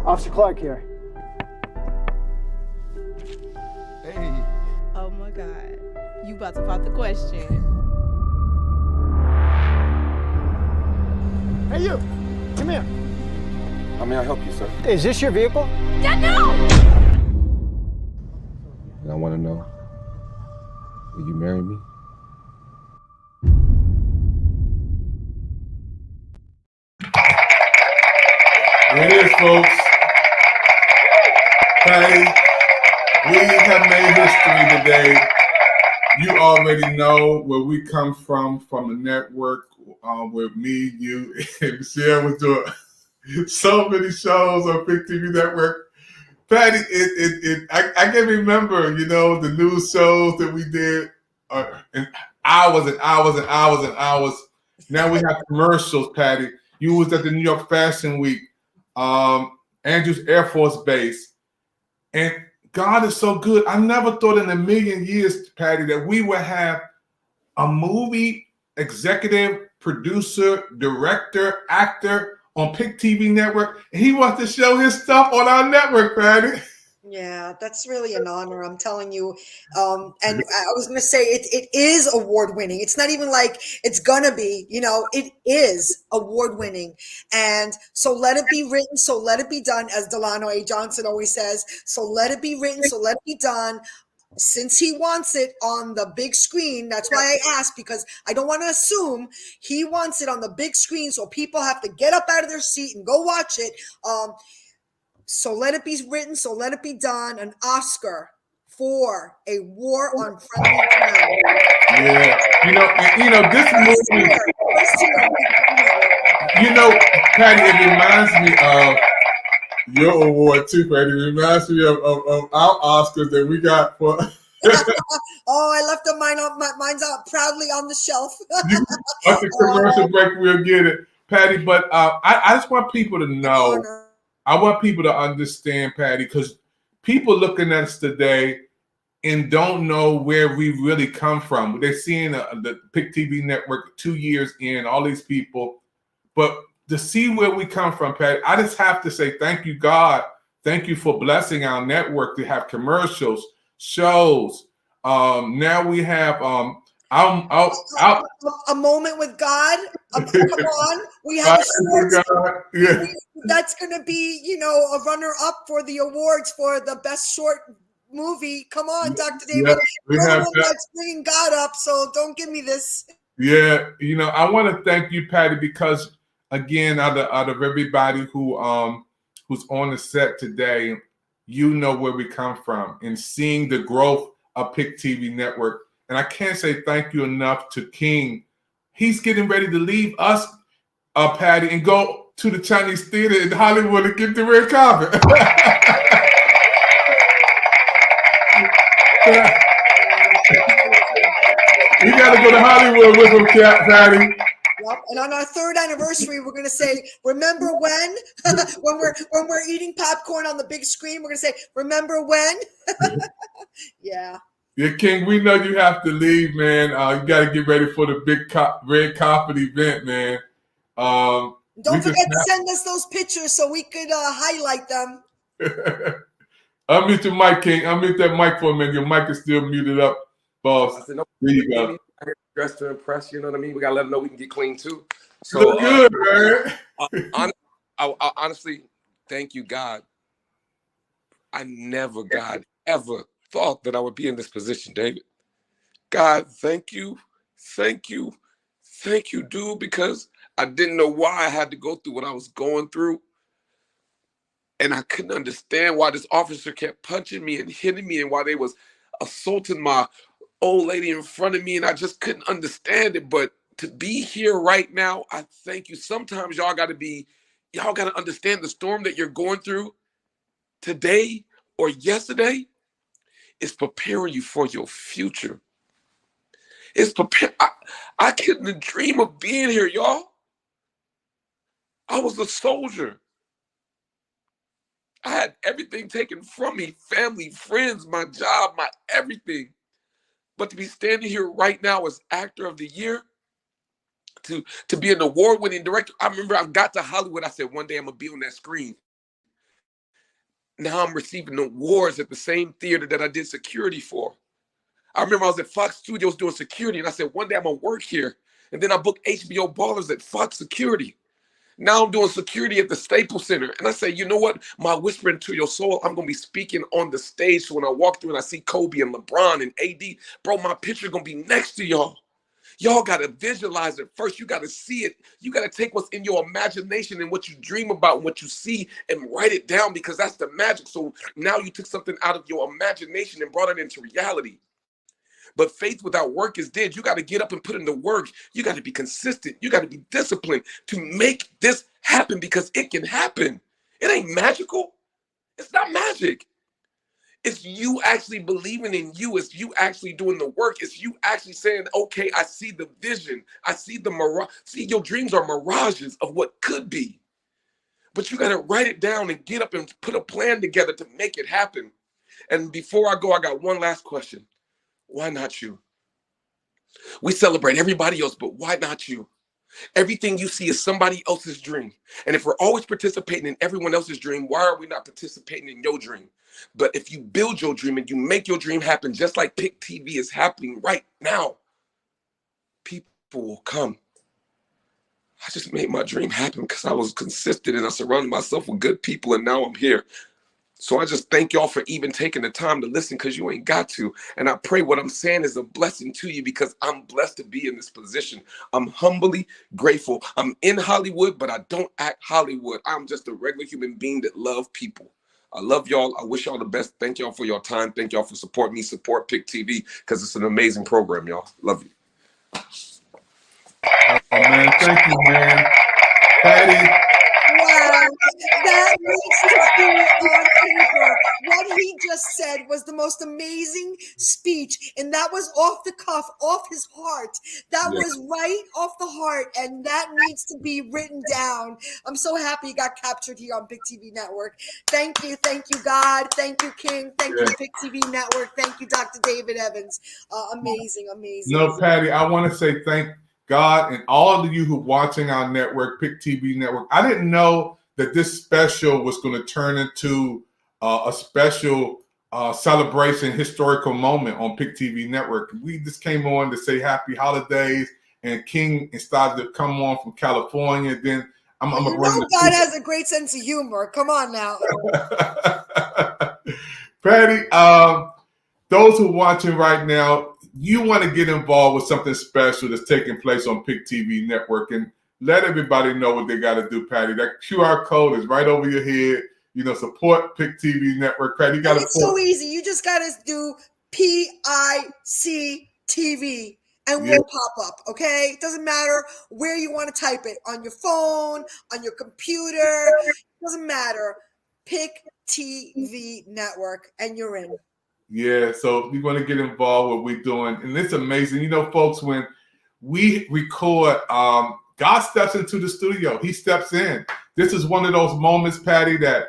Officer Clark here. Hey. Oh my God. You about to pop the question. Hey, you. Come here. How may I help you, sir? Is this your vehicle? And I want to know, will you marry me? There it is, folks. Patty, we have made history today. You already know where we come from the network, with me, you, and Michelle was doing so many shows on Pick TV Network. Patty, I can remember, the news shows that we did, and hours and hours and hours and hours. Now we have commercials, Patty. You was at the New York Fashion Week, Andrews Air Force Base, and God is so good. I never thought in a million years, Patty, that we would have a movie executive producer, director, actor on Pick TV Network. And he wants to show his stuff on our network, Patty. Yeah, that's really an honor. I'm telling you. And I was going to say it is award winning. It's not even like it's going to be, it is award winning. And so let it be written. So let it be done, as Delano A. Johnson always says. So let it be written. So let it be done. Since he wants it on the big screen, that's why I asked, because I don't want to assume he wants it on the big screen. So people have to get up out of their seat and go watch it. So let it be written, so let it be done. An Oscar for A War on Friendly Ground. Yeah, this movie. Patty, it reminds me of your award too, Patty. It reminds me of our Oscars that we got for. I left mine's out proudly on the shelf. At the commercial break, we'll get it, Patty. But I just want people to know. I want people to understand, Patty, because people looking at us today and don't know where we really come from. They're seeing the Pick TV Network 2 years in, all these people. But to see where we come from, Patty, I just have to say thank you, God. Thank you for blessing our network to have commercials, shows. Now we have a moment with God. Come on, we have that's going to be, a runner-up for the awards for the best short movie. Come on, Dr. David. We have that's bringing God up, so don't give me this. Yeah, I want to thank you, Patty, because again, out of everybody who's on the set today, you know where we come from, and seeing the growth of Pick TV Network. And I can't say thank you enough to King. He's getting ready to leave us, Patty, and go to the Chinese theater in Hollywood and get the red carpet. We got to go to Hollywood with him, Patty. Yep. And on our 3rd anniversary, we're going to say, remember when? when we're eating popcorn on the big screen, we're going to say, remember when? Yeah. Yeah, King, we know you have to leave, man. You got to get ready for the big red carpet event, man. Don't forget to send us those pictures so we could highlight them. Unmute your mic, King. Unmute that mic for a minute. Your mic is still muted up, boss. There you go. Dressed to impress, you know what I mean? We got to let them know we can get clean, too. So look good, man. I honestly, thank you, God. I never, God, ever thought that I would be in this position, David. God, thank you, dude, because I didn't know why I had to go through what I was going through. And I couldn't understand why this officer kept punching me and hitting me and why they was assaulting my old lady in front of me. And I just couldn't understand it. But to be here right now, I thank you. Sometimes y'all got to understand the storm that you're going through today or yesterday is preparing you for your future. It's prepared. I couldn't dream of being here, y'all. I was a soldier. I had everything taken from me, family, friends, my job, my everything. But to be standing here right now as Actor of the Year, to be an award-winning director, I remember I got to Hollywood, I said, one day I'm going to be on that screen. Now I'm receiving awards at the same theater that I did security for. I remember I was at Fox Studios doing security, and I said, one day I'm going to work here. And then I booked HBO Ballers at Fox Security. Now I'm doing security at the Staples Center. And I say, you know what? My whispering to your soul, I'm going to be speaking on the stage. So when I walk through and I see Kobe and LeBron and AD, bro, my picture going to be next to y'all. Y'all got to visualize it first. You got to see it. You got to take what's in your imagination and what you dream about and what you see and write it down, because that's the magic. So now you took something out of your imagination and brought it into reality. But faith without work is dead. You got to get up and put in the work. You got to be consistent. You got to be disciplined to make this happen, because it can happen. It ain't magical. It's not magic. It's you actually believing in you. It's you actually doing the work. It's you actually saying, okay, I see the vision. I see the mirage. See, your dreams are mirages of what could be. But you got to write it down and get up and put a plan together to make it happen. And before I go, I got one last question. Why not you? We celebrate everybody else, but why not you? Everything you see is somebody else's dream. And if we're always participating in everyone else's dream, why are we not participating in your dream? But if you build your dream and you make your dream happen, just like Pick TV is happening right now, people will come. I just made my dream happen because I was consistent and I surrounded myself with good people, and now I'm here. So I just thank y'all for even taking the time to listen, because you ain't got to. And I pray what I'm saying is a blessing to you, because I'm blessed to be in this position. I'm humbly grateful. I'm in Hollywood, but I don't act Hollywood. I'm just a regular human being that love people. I love y'all. I wish y'all the best. Thank y'all for your time. Thank y'all for supporting me. Support Pick TV, because it's an amazing program, y'all. Love you. Oh, man. Thank you, man. Patty. Wow, that needs to be on paper. What he just said was the most amazing speech, and that was off the cuff, off his heart. That was right off the heart, and that needs to be written down. I'm so happy he got captured here on Pick TV Network. Thank you, God. Thank you, King. Thank you, Pick TV Network. Thank you, Dr. David Evans. Amazing. No, Patty, I want to say thank God and all of you who are watching our network, Pick TV Network. I didn't know that this special was going to turn into a special celebration, historical moment on Pick TV Network. We just came on to say happy holidays, and King started to come on from California. Then I'm you know God has a great sense of humor. Come on now. Patty, those who are watching right now, you want to get involved with something special that's taking place on Pick TV Network, and let everybody know what they got to do, Patty. That QR code is right over your head. You know, support Pick TV Network. Patty, you got to. It's so easy. You just got to do PIC TV, and we'll pop up. Okay, it doesn't matter where you want to type it, on your phone, on your computer. It doesn't matter. Pick TV Network, and you're in. Yeah, so we want to get involved with what we're doing. And it's amazing. You know, folks, when we record, God steps into the studio. He steps in. This is one of those moments, Patty, that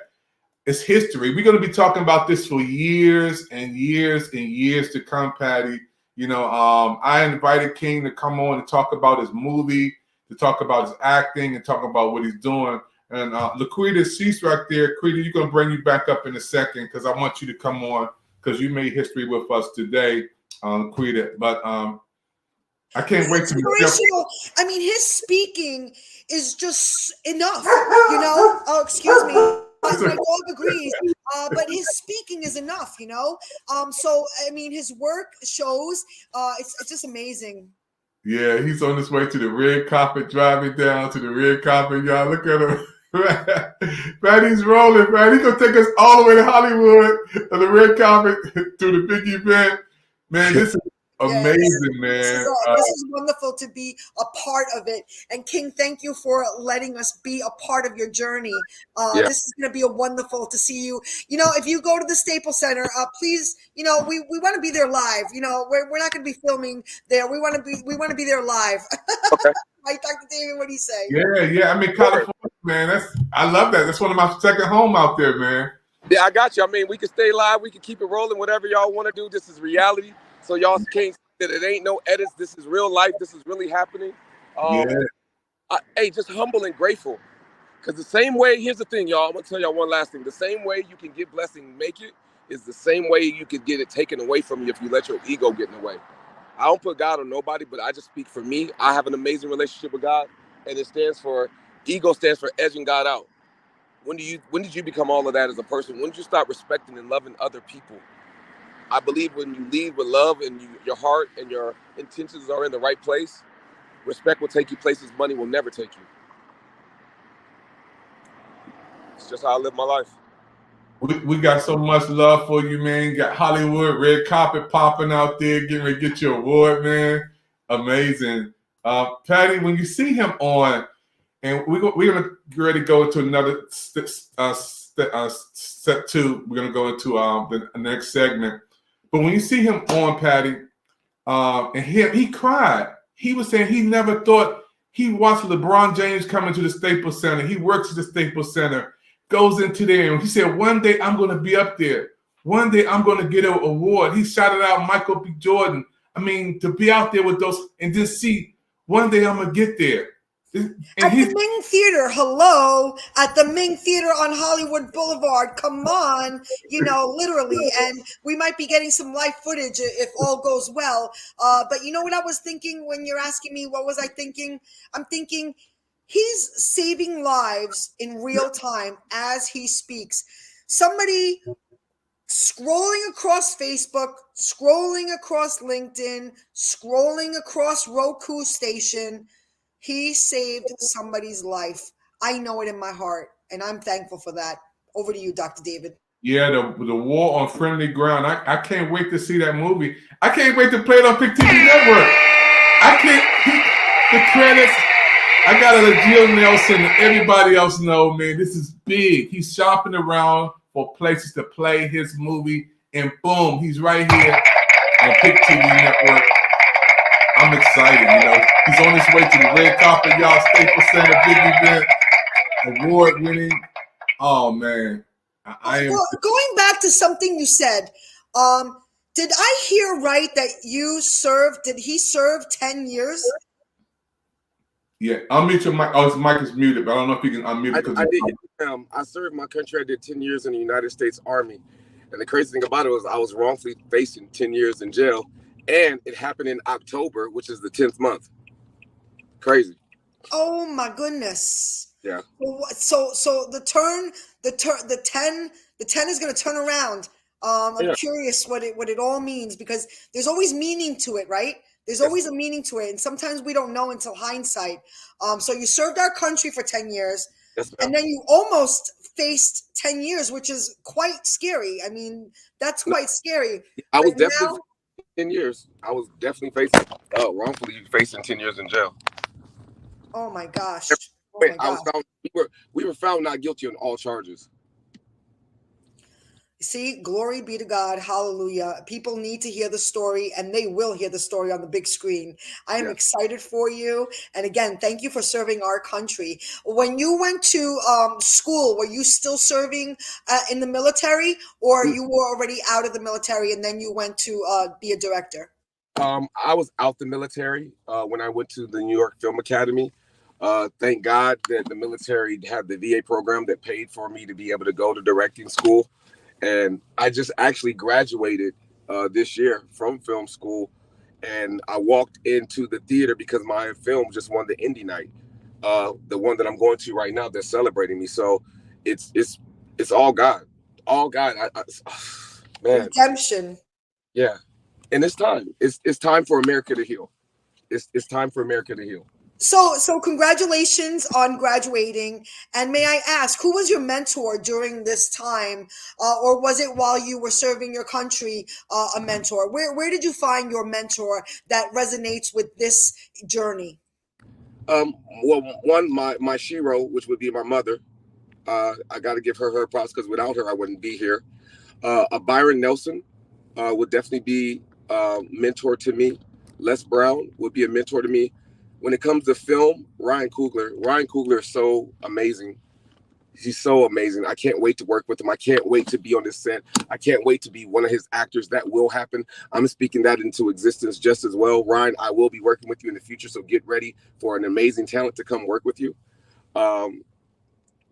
is history. We're going to be talking about this for years and years and years to come, Patty. You know, I invited King to come on and talk about his movie, to talk about his acting, and talk about what he's doing. And Laquita, she's right there. Laquita, you're going to bring you back up in a second, because I want you to come on, because you made history with us today, Quita. But I can't wait to be inspirational. I mean, his speaking is just enough, you know? Oh, excuse me. My dog agrees. But his speaking is enough, you know? So, I mean, his work shows. It's just amazing. Yeah, he's on his way to the red carpet, driving down to the red carpet. Y'all, look at him. Patty's rolling, man. He's gonna take us all the way to Hollywood on the red carpet to the big event. Man, this is amazing, man. This is wonderful to be a part of it. And King, thank you for letting us be a part of your journey. This is going to be a wonderful to see you. You know, if you go to the Staples Center, please, you know, we want to be there live. You know, we're not going to be filming there. We want to be there live. Okay. Right, Dr. David, what do you say? Yeah. I mean, California, man. I love that. That's one of my second home out there, man. Yeah, I got you. I mean, we can stay live. We can keep it rolling. Whatever y'all want to do. This is reality. So y'all can't say that it ain't no edits. This is real life. This is really happening. Hey, just humble and grateful. Because the same way, here's the thing, y'all. I'm going to tell y'all one last thing. The same way you can get blessing and make it is the same way you could get it taken away from you if you let your ego get in the way. I don't put God on nobody, but I just speak for me. I have an amazing relationship with God, and ego stands for edging God out. When did you become all of that as a person? When did you start respecting and loving other people? I believe when you lead with love and your heart and your intentions are in the right place, respect will take you places money will never take you. It's just how I live my life. We got so much love for you, man. You got Hollywood, red carpet popping out there, getting ready to get your award, man. Amazing. Patty, when you see him on, and we're going to get ready to go into another step two. We're going to go into the next segment. But when you see him on, Patty, and he cried. He was saying he never thought. He watched LeBron James come into the Staples Center. He works at the Staples Center, goes into there, and he said, one day I'm going to be up there. One day I'm going to get an award. He shouted out Michael B. Jordan. I mean, to be out there with those and just see, one day I'm going to get there. At the Ming Theater, hello, at the Ming Theater on Hollywood Boulevard. Come on, literally. And we might be getting some live footage if all goes well. But you know what I was thinking when you're asking me, what was I thinking? I'm thinking he's saving lives in real time as he speaks. Somebody scrolling across Facebook, scrolling across LinkedIn, scrolling across Roku station, he saved somebody's life. I know it in my heart, and I'm thankful for that. Over to you, Dr. David. Yeah, the War on Friendly Ground. I can't wait to see that movie. I can't wait to play it on Pick TV Network. The credits. I got to let Jill Nelson and everybody else know, man, this is big. He's shopping around for places to play his movie, and boom, he's right here on Pick TV Network. I'm excited, He's on his way to the red carpet, y'all. Staples Center, big event, award-winning. Oh, man. Going back to something you said, did I hear right that did he serve 10 years? Yeah, unmute your mic. Oh, his mic is muted, but I don't know if you can unmute it. I did. I served my country. I did 10 years in the United States Army. And the crazy thing about it was I was wrongfully facing 10 years in jail. And it happened in October, which is the 10th month. Crazy. Oh my goodness. Yeah. So the 10 is going to turn around. I'm curious what it all means, because there's always meaning to it, right? There's always a meaning to it, and sometimes we don't know until hindsight. So you served our country for 10 years, and then you almost faced 10 years, which is quite scary. I mean, that's quite scary. I was definitely 10 years. I was definitely wrongfully facing 10 years in jail. Oh my gosh. We were found not guilty on all charges. See, glory be to God. Hallelujah. People need to hear the story, and they will hear the story on the big screen. I am excited for you. And again, thank you for serving our country. When you went to school, were you still serving in the military, or you were already out of the military and then you went to be a director? I was out the military when I went to the New York Film Academy. Thank God that the military had the VA program that paid for me to be able to go to directing school. And I just actually graduated this year from film school, and I walked into the theater because my film just won the Indie Night, the one that I'm going to right now. They're celebrating me, so it's all God, man. Redemption. Yeah, and it's time. It's time for America to heal. It's time for America to heal. So congratulations on graduating. And may I ask, who was your mentor during this time? Or was it while you were serving your country, a mentor? Where did you find your mentor that resonates with this journey? Well, one, my shero, which would be my mother. I got to give her props, because without her, I wouldn't be here. Byron Nelson would definitely be a mentor to me. Les Brown would be a mentor to me. When it comes to film, Ryan Coogler is so amazing. He's so amazing. I can't wait to work with him. I can't wait to be on this set. I can't wait to be one of his actors. That will happen. I'm speaking that into existence just as well. Ryan, I will be working with you in the future, so get ready for an amazing talent to come work with you. Y'all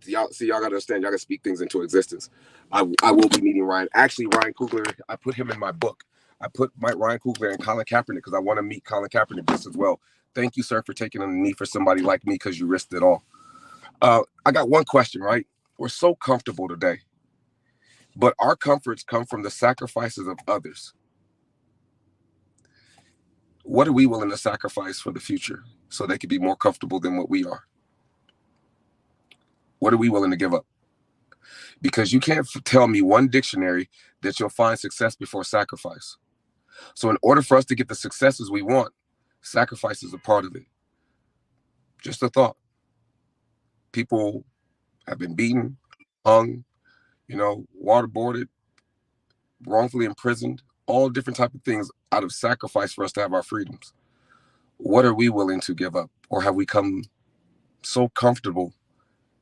got to understand. Y'all got to speak things into existence. I will be meeting Ryan. Actually, Ryan Coogler, I put him in my book. I put Ryan Coogler and Colin Kaepernick because I want to meet Colin Kaepernick just as well. Thank you, sir, for taking on the knee for somebody like me, because you risked it all. I got one question, right? We're so comfortable today, but our comforts come from the sacrifices of others. What are we willing to sacrifice for the future so they could be more comfortable than what we are? What are we willing to give up? Because you can't tell me one dictionary that you'll find success before sacrifice. So in order for us to get the successes we want, sacrifice is a part of it. Just a thought. People have been beaten, hung, waterboarded, wrongfully imprisoned, all different type of things out of sacrifice for us to have our freedoms. What are we willing to give up? Or have we come so comfortable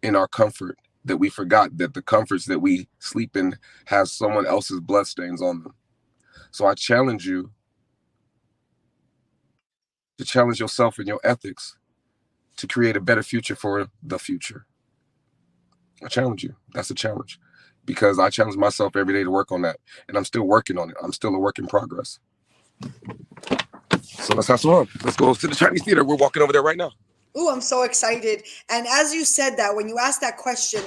in our comfort that we forgot that the comforts that we sleep in have someone else's bloodstains on them? So I challenge you to challenge yourself and your ethics to create a better future for the future. I challenge you. That's a challenge, because I challenge myself every day to work on that, and I'm still working on it. I'm still a work in progress. So let's have some fun. Let's go to the Chinese theater. We're walking over there right now. Ooh, I'm so excited. And as you said that, when you asked that question,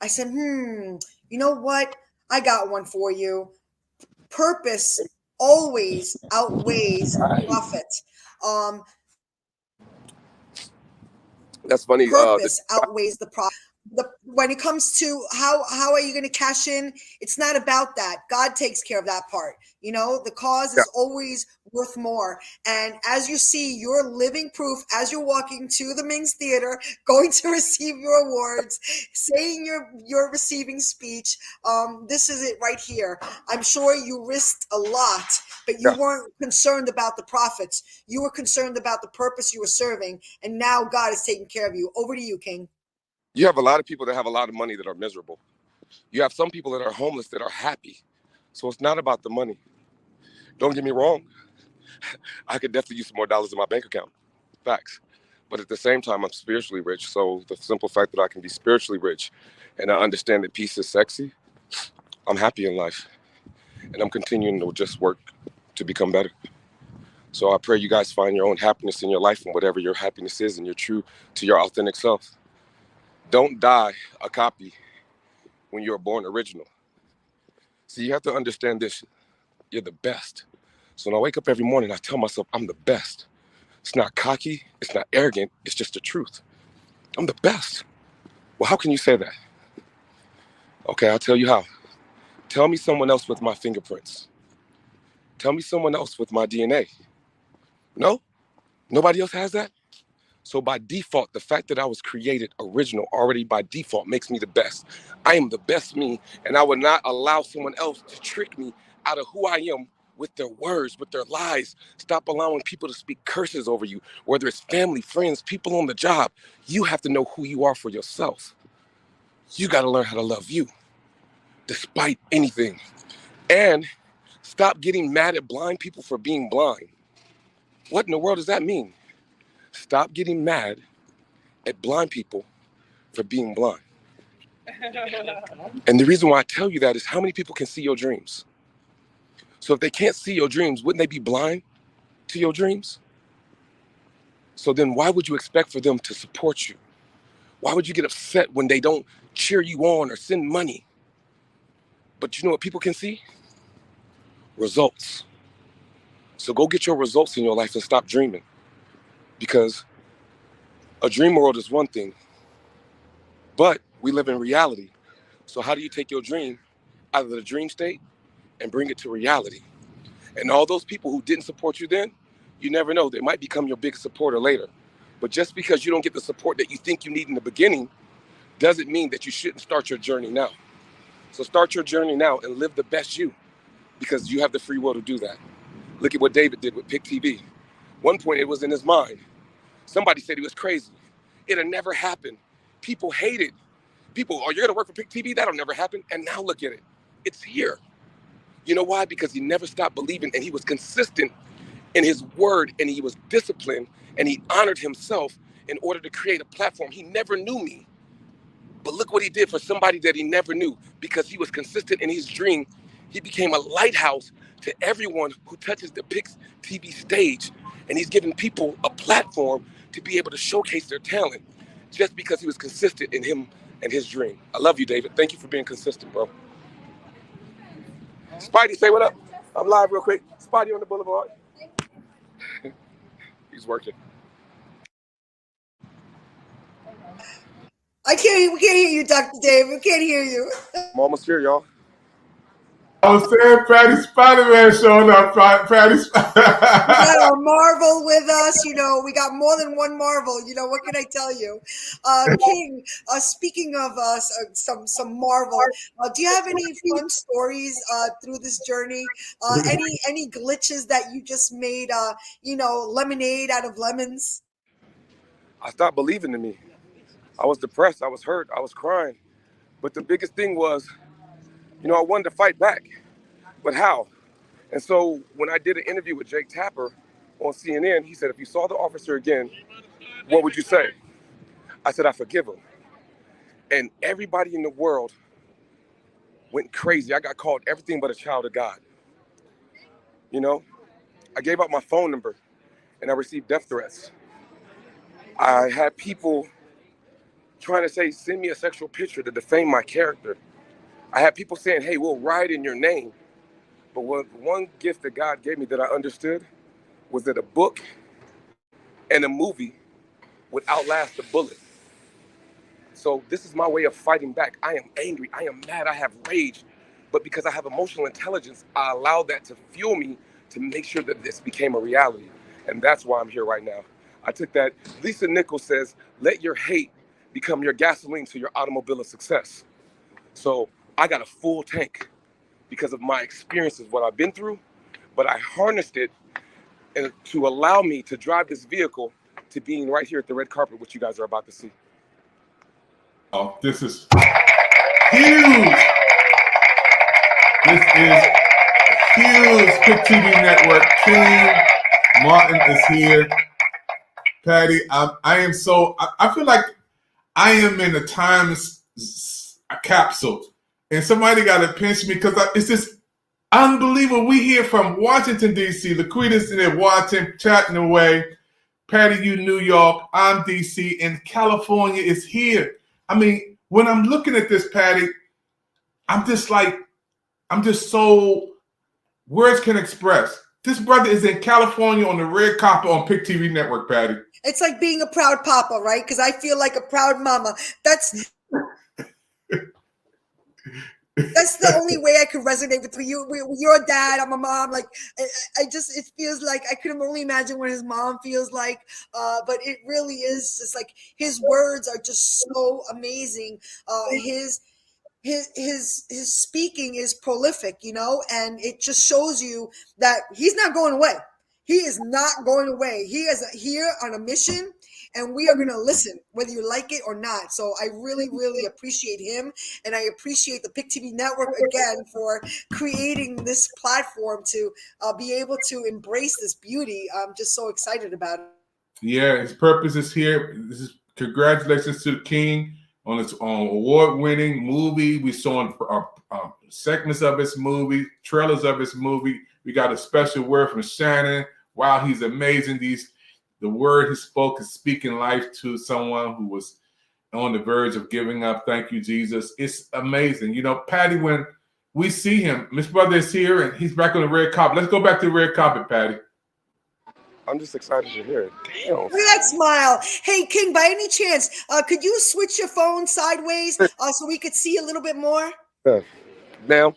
I said, you know what? I got one for you. Purpose always outweighs profit. That's funny. Purpose outweighs the profit. When it comes to how are you going to cash in, it's not about that. God takes care of that part. You know, the cause is always worth more. And as you see, you're living proof as you're walking to the Ming's Theater, going to receive your awards, saying your receiving speech. This is it right here. I'm sure you risked a lot, but you weren't concerned about the profits. You were concerned about the purpose you were serving. And now God is taking care of you. Over to you, King. You have a lot of people that have a lot of money that are miserable. You have some people that are homeless that are happy. So it's not about the money. Don't get me wrong. I could definitely use some more dollars in my bank account. Facts. But at the same time, I'm spiritually rich. So the simple fact that I can be spiritually rich and I understand that peace is sexy, I'm happy in life. And I'm continuing to just work to become better. So I pray you guys find your own happiness in your life and whatever your happiness is, and you're true to your authentic self. Don't die a copy when you're born original. So you have to understand this. You're the best. So when I wake up every morning, I tell myself I'm the best. It's not cocky. It's not arrogant. It's just the truth. I'm the best. Well, how can you say that? Okay, I'll tell you how. Tell me someone else with my fingerprints. Tell me someone else with my DNA. No? Nobody else has that? So by default, the fact that I was created original already by default makes me the best. I am the best me, and I would not allow someone else to trick me out of who I am with their words, with their lies. Stop allowing people to speak curses over you, whether it's family, friends, people on the job. You have to know who you are for yourself. You got to learn how to love you, despite anything. And stop getting mad at blind people for being blind. What in the world does that mean? Stop getting mad at blind people for being blind. And the reason why I tell you that is how many people can see your dreams? So if they can't see your dreams, wouldn't they be blind to your dreams? So then why would you expect for them to support you? Why would you get upset when they don't cheer you on or send money? But you know what people can see? Results. So go get your results in your life and stop dreaming. Because a dream world is one thing, but we live in reality. So how do you take your dream out of the dream state and bring it to reality? And all those people who didn't support you then, you never know, they might become your biggest supporter later. But just because you don't get the support that you think you need in the beginning doesn't mean that you shouldn't start your journey now. So start your journey now and live the best you, because you have the free will to do that. Look at what David did with Pick TV. One point it was in his mind. Somebody said he was crazy. It'll never happen. People hated. People, oh, you're gonna work for Pick TV? That'll never happen. And now look at it. It's here. You know why? Because he never stopped believing, and he was consistent in his word, and he was disciplined, and he honored himself in order to create a platform. He never knew me. But look what he did for somebody that he never knew. Because he was consistent in his dream, he became a lighthouse to everyone who touches the Pick TV stage. And he's giving people a platform to be able to showcase their talent just because he was consistent in him and his dream. I love you, David. Thank you for being consistent, bro. Spidey, say what up. I'm live real quick. Spidey on the boulevard. He's working. We can't hear you, Dr. Dave. We can't hear you. I'm almost here, y'all. I was saying Patty Spider-Man showing up. Patty We got our Marvel with us. You know, we got more than one Marvel. You know, what can I tell you? King, speaking of some Marvel, do you have any fun stories through this journey? Any glitches that you just made, lemonade out of lemons? I stopped believing in me. I was depressed. I was hurt. I was crying. But the biggest thing was, I wanted to fight back, but how? And so when I did an interview with Jake Tapper on CNN, he said, if you saw the officer again, what would you say? I said, I forgive him. And everybody in the world went crazy. I got called everything but a child of God. You know, I gave out my phone number and I received death threats. I had people trying to say, send me a sexual picture to defame my character. I had people saying, hey, we'll write in your name. But one gift that God gave me that I understood was that a book and a movie would outlast a bullet. So this is my way of fighting back. I am angry, I am mad, I have rage. But because I have emotional intelligence, I allow that to fuel me to make sure that this became a reality. And that's why I'm here right now. I took that. Lisa Nichols says, let your hate become your gasoline to your automobile of success. So I got a full tank because of my experiences, what I've been through, but I harnessed it to allow me to drive this vehicle to being right here at the red carpet, which you guys are about to see. Oh, this is huge. This is huge. Pick TV Network. King Martin is here. Patty, I am so, I feel like I am in a time capsule. And somebody got to pinch me because it's just unbelievable. We hear from Washington, D.C., Laquita's in there watching, chatting away. Patty, you New York, I'm D.C., and California is here. I mean, when I'm looking at this, Patty, I'm just so, words can express. This brother is in California on the red carpet on Pick TV Network, Patty. It's like being a proud papa, right? Because I feel like a proud mama. That's the only way I could resonate with you. You're a dad, I'm a mom. Like, it feels like I could only imagine what his mom feels like. But it really is just like his words are just so amazing. His speaking is prolific, you know, and it just shows you that he's not going away. He is not going away. He is here on a mission, and we are going to listen, whether you like it or not. So I really, really appreciate him, and I appreciate the Pick TV Network again for creating this platform to be able to embrace this beauty. I'm just so excited about it. Yeah, his purpose is here. This is congratulations to the King on his award-winning movie. We saw segments of his movie, trailers of his movie. We got a special word from Shannon. Wow, he's amazing. The word he spoke is speaking life to someone who was on the verge of giving up. Thank you, Jesus. It's amazing. You know, Patty, when we see him, Miss Brother is here and he's back on the red carpet. Let's go back to the red carpet, Patty. I'm just excited to hear it. Damn. Look at that smile. Hey, King, by any chance, could you switch your phone sideways so we could see a little bit more? Ma'am,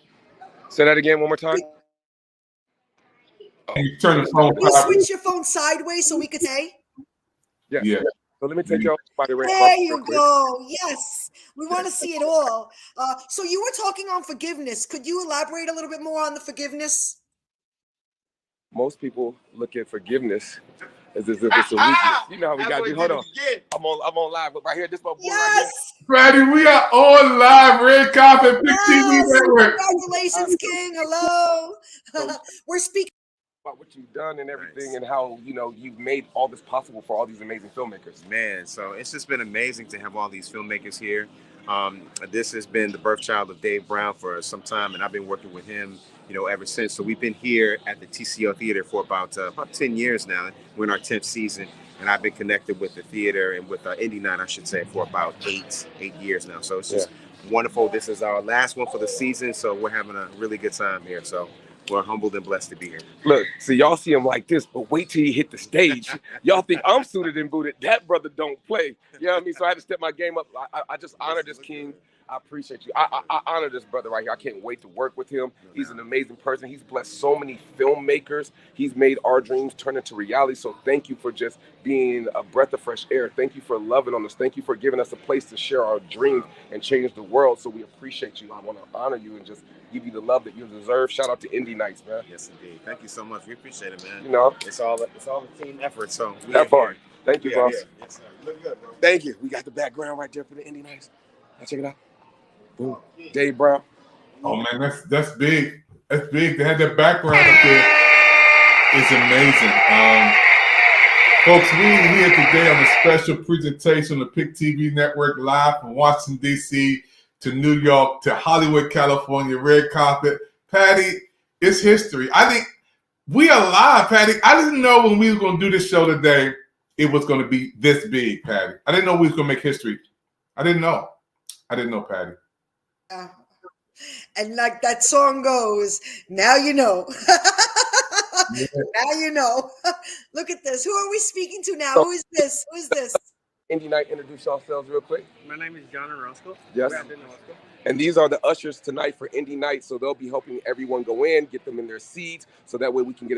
say that again one more time. Can you turn the phone? Can you switch your phone sideways so we could say? Yeah. So let me take y'all by the red There carpet you real quick. go. Yes. We want to see it all. So you were talking on forgiveness. Could you elaborate a little bit more on the forgiveness? Most people look at forgiveness as if it's a weakness. You know how we got to do. Hold on. I'm on live right here. This my boy right here. Patty, we are on live, red carpet, Pick TV Network. Congratulations, King. Hello. We're speaking about what you've done and everything, and how you've made all this possible for all these amazing filmmakers. Man, so it's just been amazing to have all these filmmakers here. This has been the birth child of Dave Brown for some time, and I've been working with him, ever since. So we've been here at the TCO Theater for about 10 years now. We're in our 10th season, and I've been connected with the theater and with Indie Night, I should say, for about eight years now. So it's just wonderful. This is our last one for the season, so we're having a really good time here. So we're humbled and blessed to be here. Look, see, y'all see him like this, but wait till he hit the stage. Y'all think I'm suited and booted. That brother don't play. You know what I mean? So I had to step my game up. I just honor this King. I appreciate you. I honor this brother right here. I can't wait to work with him. He's an amazing person. He's blessed so many filmmakers. He's made our dreams turn into reality. So thank you for just being a breath of fresh air. Thank you for loving on us. Thank you for giving us a place to share our dreams and change the world. So we appreciate you. I want to honor you and just give you the love that you deserve. Shout out to Indie Nights, man. Yes, indeed. Thank you so much. We appreciate it, man. It's all a team effort. So that part. Thank you, boss. Yes, sir. Look good, bro. Thank you. We got the background right there for the Indie Nights. Now check it out. Boom. Dave Brown. Oh man, that's big. That's big. They had that background up there. It's amazing. Folks, we here today on a special presentation of Pick TV Network, live from Washington, D.C. to New York to Hollywood, California, red carpet. Patty, it's history. I think we are live, Patty. I didn't know when we were going to do this show today, it was going to be this big, Patty. I didn't know we was going to make history. I didn't know, Patty. Yeah. And like that song goes, now you know. Yeah. Now you know. Look at this. Who are we speaking to now? Who is this? Who is this? Indie Night, introduce yourselves real quick. My name is John Orozco. Yes. And these are the ushers tonight for Indie Night, so they'll be helping everyone go in, get them in their seats, so that way we can get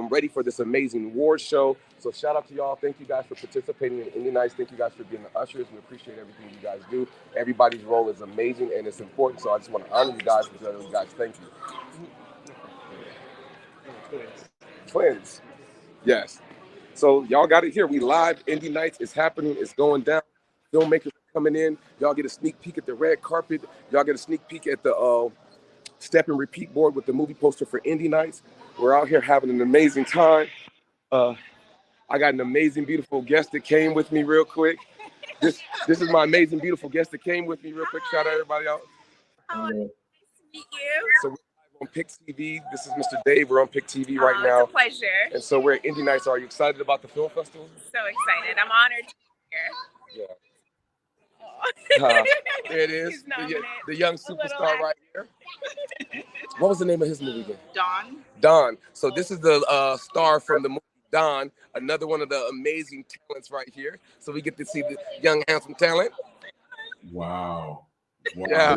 ready for this amazing award show. So shout out to y'all. Thank you guys for participating in Indie Nights. Thank you guys for being the ushers. We appreciate everything you guys do. Everybody's role is amazing and it's important, so I just want to honor you guys and tell you guys thank you. Twins. Yes. So y'all got it here. We live. Indie Nights is happening. It's going down. Filmmakers are coming in. Y'all get a sneak peek at the red carpet. Y'all get a sneak peek at the step and repeat board with the movie poster for Indie Nights. We're out here having an amazing time. I got an amazing, beautiful guest that came with me real quick. This is my amazing, beautiful guest that came with me real quick. Shout out everybody out. Nice to meet you. So we're live on Pick TV. This is Mr. Dave. We're on Pick TV right now. It's a pleasure. And so we're at Indie Nights. Are you excited about the film festival? So excited. I'm honored to be here. Yeah. There it is. The young superstar right here. What was the name of his movie again? Dawn. Dawn. So this is the star from the movie Dawn, another one of the amazing talents right here. So we get to see the young, handsome talent. Wow. Yeah.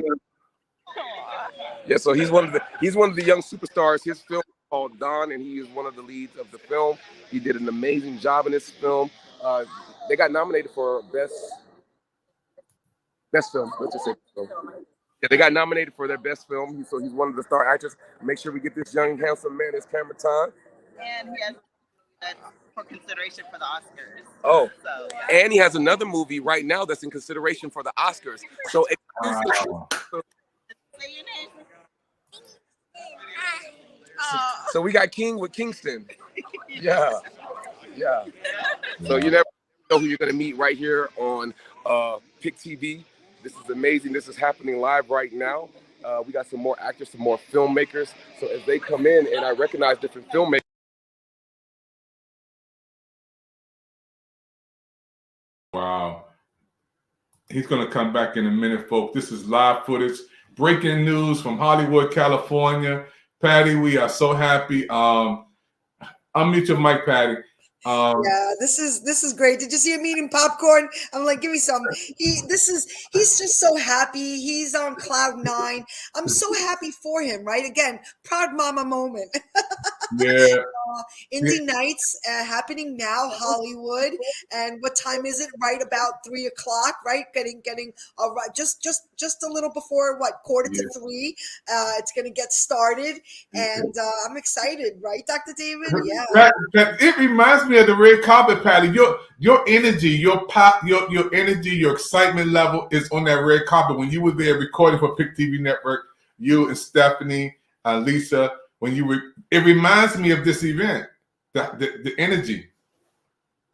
Yeah, so he's one of the young superstars. His film is called Dawn, and he is one of the leads of the film. He did an amazing job in this film. They got nominated for best film. Let's just say film. Yeah, they got nominated for their best film. So he's one of the star actors. Make sure we get this young, handsome man his camera time. And he has for consideration for the Oscars. Oh, so, yeah. And he has another movie right now that's in consideration for the Oscars. So, so we got King with Kingston. Yeah. So you never know who you're gonna meet right here on Pick TV. This is amazing. This is happening live right now. We got some more actors, some more filmmakers. So as they come in, and I recognize different filmmakers. Wow. He's going to come back in a minute, folks. This is live footage, breaking news from Hollywood, California. Patty, we are so happy. Unmute your mic, Patty. Yeah, this is great. Did you see him eating popcorn? I'm like, give me some. He's just so happy. He's on cloud 9. I'm so happy for him, right? Again, proud mama moment. Yeah. Indie Nights happening now, Hollywood. And what time is it? Right about 3 o'clock, right? Getting just a little before 2:45. It's gonna get started, and I'm excited, right, Dr. David? Yeah. It reminds me of the red carpet, Patty. Your energy, your pop, your energy, your excitement level is on that red carpet. When you were there recording for Pick TV Network, you and Stephanie, Lisa, it reminds me of this event. The energy.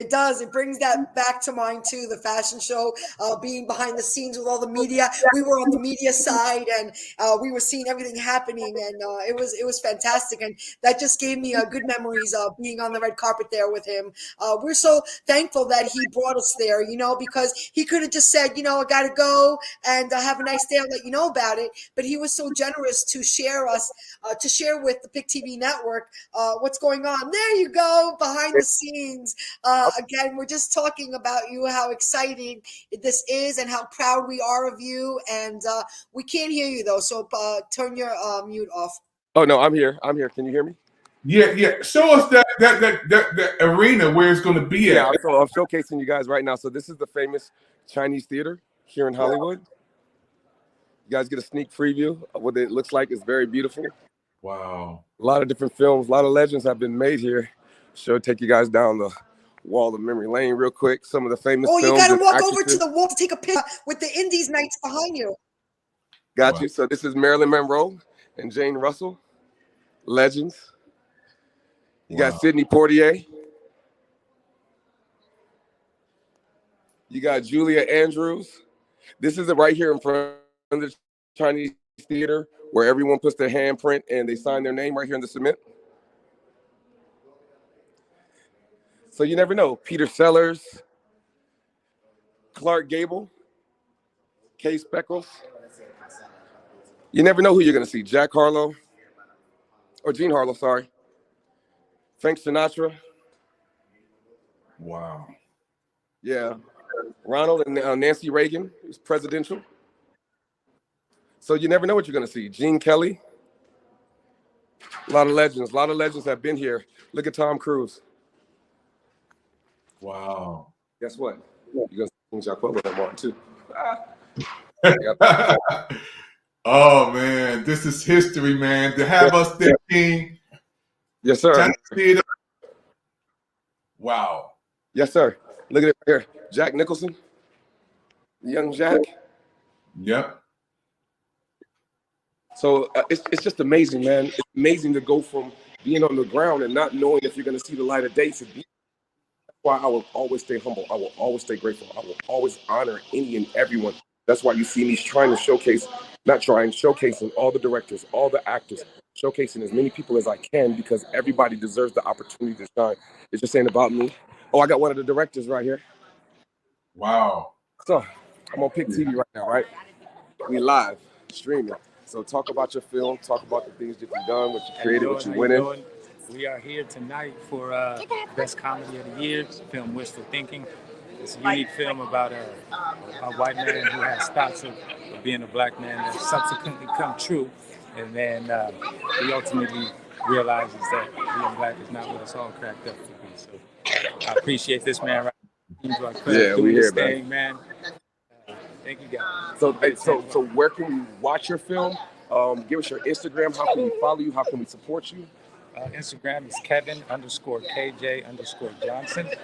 It does. It brings that back to mind too. The fashion show, being behind the scenes with all the media. We were on the media side, and we were seeing everything happening, and it was fantastic. And that just gave me good memories of being on the red carpet there with him. We're so thankful that he brought us there, because he could have just said, I got to go and have a nice day. I'll let you know about it. But he was so generous to share with the Pick TV Network what's going on. There you go, behind the scenes. Again, we're just talking about you, how exciting this is and how proud we are of you. And we can't hear you, though, so turn your mute off. Oh, no, I'm here. Can you hear me? Yeah. Show us that arena where it's going to be at. Yeah, so I'm showcasing you guys right now. So this is the famous Chinese theater here in Hollywood. You guys get a sneak preview of what it looks like. It's very beautiful. Wow. A lot of different films, a lot of legends have been made here. Take you guys down the wall of memory lane real quick. Some of the famous films. You got to walk over to the wall to take a picture with the Indies Nights behind you. Got you. So this is Marilyn Monroe and Jane Russell, legends. You got Sidney Poitier. You got Julia Andrews. This is it right here in front of the Chinese Theater where everyone puts their handprint and they sign their name right here in the cement. So you never know. Peter Sellers, Clark Gable, Kay Speckles. You never know who you're going to see. Jack Harlow, or Jean Harlow, sorry. Frank Sinatra. Wow. Yeah. Ronald and Nancy Reagan, who's presidential. So you never know what you're going to see. Gene Kelly. A lot of legends. A lot of legends have been here. Look at Tom Cruise. Wow. Guess what? You're going to see Jacques with him on too. Oh, man. This is history, man. To have us there, King. Yes, sir. Wow. Yes, sir. Look at it right here. Jack Nicholson. Young Jack. Yep. So it's just amazing, man. It's amazing to go from being on the ground and not knowing if you're going to see the light of day to be. That's why I will always stay humble. I will always stay grateful. I will always honor any and everyone. That's why you see me showcasing all the directors, all the actors, showcasing as many people as I can because everybody deserves the opportunity to shine. It's just ain't about me. Oh, I got one of the directors right here. Wow. So I'm on Pick TV right now, right? We live streaming. So talk about your film, talk about the things that you've done, what you created, what you went in. We are here tonight for Best Comedy of the Year, film Wishful Thinking. It's a unique film about a white man who has thoughts of being a black man that subsequently come true. And then he ultimately realizes that being black is not what it's all cracked up to be. So I appreciate this man right now. Yeah, we here, man. Thank you, guys. So where can we watch your film? Give us your Instagram. How can we follow you? How can we support you? Instagram is Kevin_KJ_Johnson.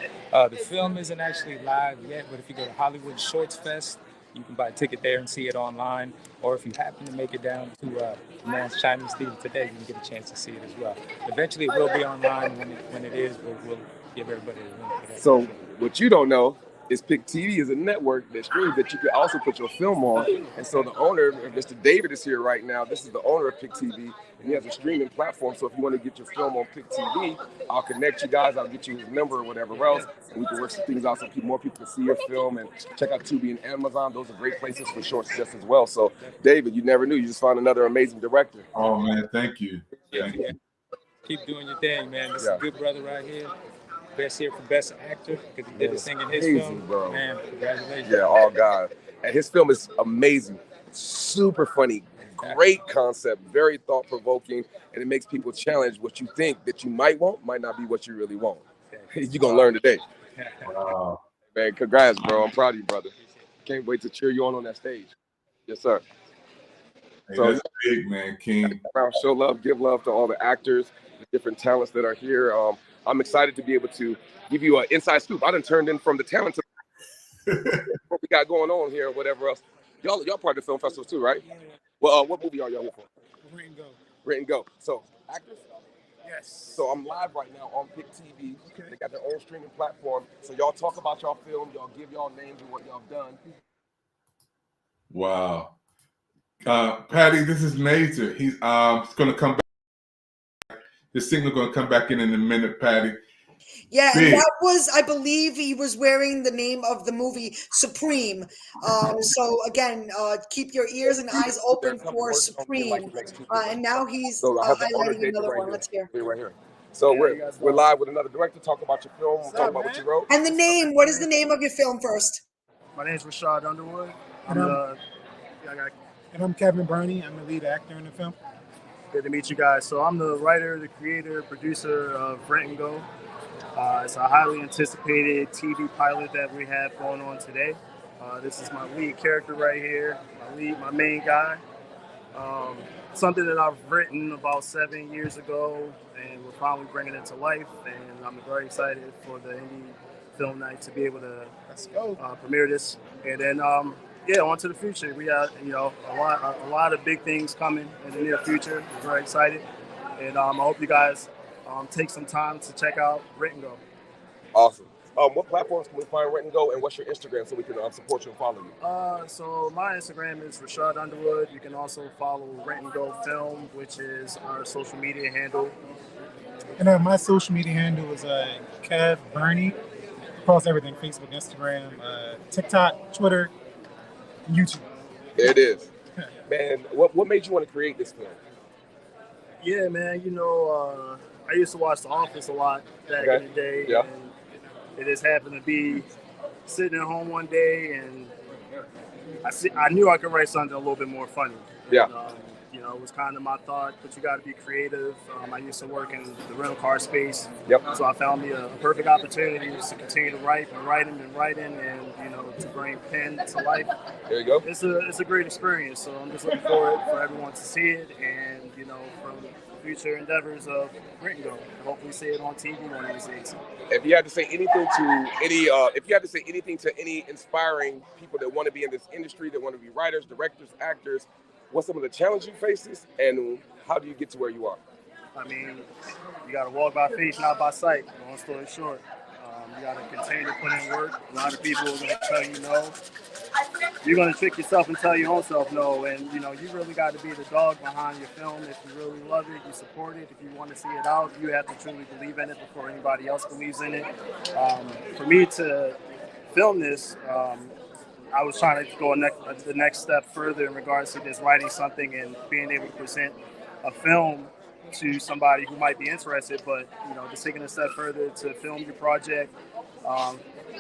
The film isn't actually live yet, but if you go to Hollywood Shorts Fest, you can buy a ticket there and see it online. Or if you happen to make it down to Man's Chinese Theater today, you can get a chance to see it as well. Eventually, it will be online when it is, but we'll give everybody a link for that. So what you don't know is Pick TV is a network that streams that you can also put your film on. And so the owner, Mr. David, is here right now. This is the owner of Pick TV, and he has a streaming platform. So if you want to get your film on Pick TV, I'll connect you guys. I'll get you his number or whatever else, and we can work some things out so more people can see your film and check out Tubi and Amazon. Those are great places for shorts just as well. So David, you never knew. You just found another amazing director. Oh, man. Thank you. Yeah. Keep doing your thing, man. This is a good brother right here. Best here for Best Actor because he did the singing in his film. Bro. Man, congratulations. Yeah, all God. And his film is amazing, super funny, great concept, very thought-provoking, and it makes people challenge what you think that you might want might not be what you really want. You're going to learn today. Wow. Man, congrats, bro. I'm proud of you, brother. Can't wait to cheer you on that stage. Yes, sir. Hey, so that's big, man, King. Show love, give love to all the actors, the different talents that are here. I'm excited to be able to give you an inside scoop. I done turned in from the talent to what we got going on here, or whatever else. Y'all part of the film festival too, right? Yeah. Well, what movie are y'all here for? Rent and Go. Rent and Go. So, actors? Yes. So I'm live right now on Pick TV. Okay. They got their own streaming platform. So y'all talk about y'all film. Y'all give y'all names and what y'all done. Wow. Patty, this is major. He's going to come back. His signal going to come back in a minute, Patty. Yeah, and that was, I believe he was wearing the name of the movie Supreme. So again, keep your ears and eyes open for Supreme. And now he's highlighting another one. Let's hear. Right here. So we're live with another director. Talk about your film. We'll talk about what you wrote. And the name. What is the name of your film first? My name is Rashad Underwood. I'm Kevin Burney. I'm the lead actor in the film. Good to meet you guys. So I'm the writer, the creator, producer of Rent and Go. It's a highly anticipated TV pilot that we have going on today. This is my lead character right here, my main guy. Something that I've written about 7 years ago, and we're finally bringing it to life. And I'm very excited for the Indie Film Night to be able to premiere this. And then, on to the future. We got a lot of big things coming in the near future. We're very excited, and I hope you guys take some time to check out Rent and Go. Awesome. What platforms can we find Rent and Go, and what's your Instagram so we can support you and follow you? So my Instagram is Rashad Underwood. You can also follow Rent and Go Film, which is our social media handle. And my social media handle is Kev Bernie. Across everything: Facebook, Instagram, TikTok, Twitter, YouTube. There it is. Man, what made you want to create this film? Yeah, man. I used to watch The Office a lot back in the day. Yeah. And it just happened to be sitting at home one day, and I knew I could write something a little bit more funny. Yeah. It was kind of my thought, but you got to be creative. I used to work in the rental car space. Yep. So I found me a perfect opportunity to continue to write and to bring pen to life. There you go. It's a great experience. So I'm just looking forward for everyone to see it, and from future endeavors of Rent and Go. Hopefully see it on TV one of these days. If you had to say anything to any inspiring people that want to be in this industry, that want to be writers, directors, actors, what's some of the challenges you face, and how do you get to where you are? I mean, you got to walk by faith, not by sight. Long story short, you got to continue to put in work. A lot of people are going to tell you no. You're going to trick yourself and tell your own self no. And, you really got to be the dog behind your film. If you really love it, you support it. If you want to see it out, you have to truly believe in it before anybody else believes in it. For me to film this, I was trying to go the next step further in regards to just writing something and being able to present a film to somebody who might be interested, but just taking a step further to film your project.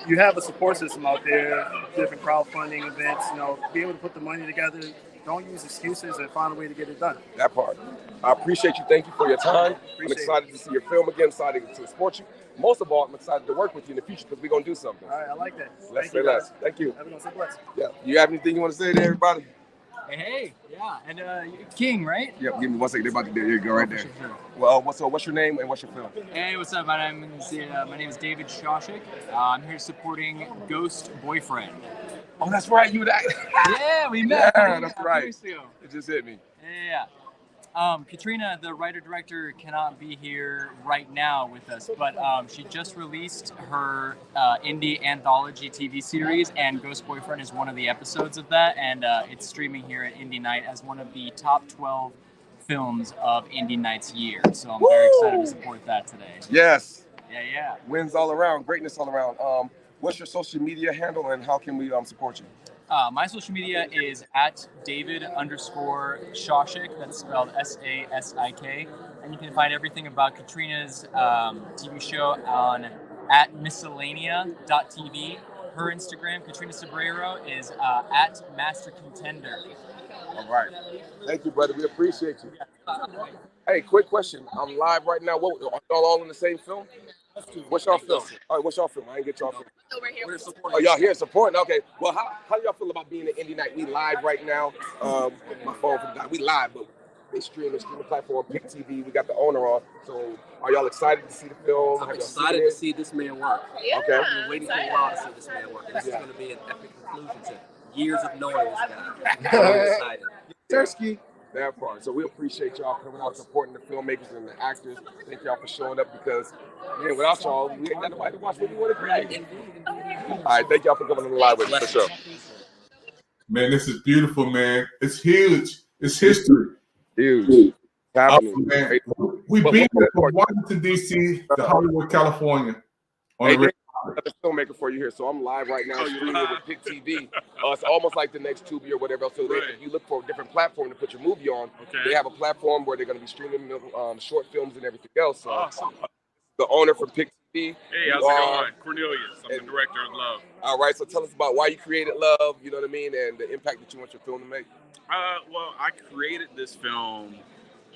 You have a support system out there, different crowdfunding events, be able to put the money together. Don't use excuses and find a way to get it done. That part. I appreciate you. Thank you for your time. I'm excited to see your film again, excited to support you. Most of all, I'm excited to work with you in the future because we're going to do something. All right, I like that. Let's say less. Thank you. Everyone say bless. Yeah. You have anything you want to say to everybody? Hey, yeah, and King, right? Yep, give me 1 second. They're about to do. There you go, right there. Well, what's your name and what's your film? Hey, what's up? My name is David Shawshik. I'm here supporting Ghost Boyfriend. Oh, that's right. You that? Yeah, we met. Yeah, that's right. It just hit me. Yeah. Katrina, the writer-director, cannot be here right now with us, but she just released her indie anthology TV series, and Ghost Boyfriend is one of the episodes of that, and it's streaming here at Indie Night as one of the top 12 films of Indie Night's year. So I'm very excited to support that today. Yes. Yeah. Wins all around, greatness all around. What's your social media handle, and how can we support you? My social media is at David_Shawshik. That's spelled SASIK. And you can find everything about Katrina's TV show on at miscellanea.tv. Her Instagram, Katrina Sobrero, is at Master Contender. All right. Thank you, brother. We appreciate you. Hey, quick question. I'm live right now. Are y'all all in the same film? What's y'all film? All right, what's y'all film? I didn't get y'all film. We're supporting. Oh, y'all here supporting? Okay. Well, how do y'all feel about being at Indie Night? We live right now. My phone for the we live, but they streaming platform, Pick TV. We got the owner on. So, are y'all excited to see the film? I'm excited to see this man work. Yeah, okay. I've been waiting for a while to see this man work. This is going to be an epic conclusion to years of knowing this guy. I'm excited. Tursky. That part. So we appreciate y'all coming out, supporting the filmmakers and the actors. Thank y'all for showing up because, man, without y'all, we ain't got nobody to watch what we want to create. All right, thank y'all for coming on the live with us for sure. Man, this is beautiful, man. It's huge. It's history. Huge. Man. We've been from Washington, D.C. to Hollywood, California. On the the filmmaker for you here, so I'm live right now streaming with Pick TV. It's almost like the next Tubi or whatever else. So if you look for a different platform to put your movie on, they have a platform where they're going to be streaming short films and everything else. So, awesome. The owner from Pick TV. Hey, how's it going? Cornelius. I'm the director of Love. All right, so tell us about why you created Love, you know what I mean, and the impact that you want your film to make. Well, I created this film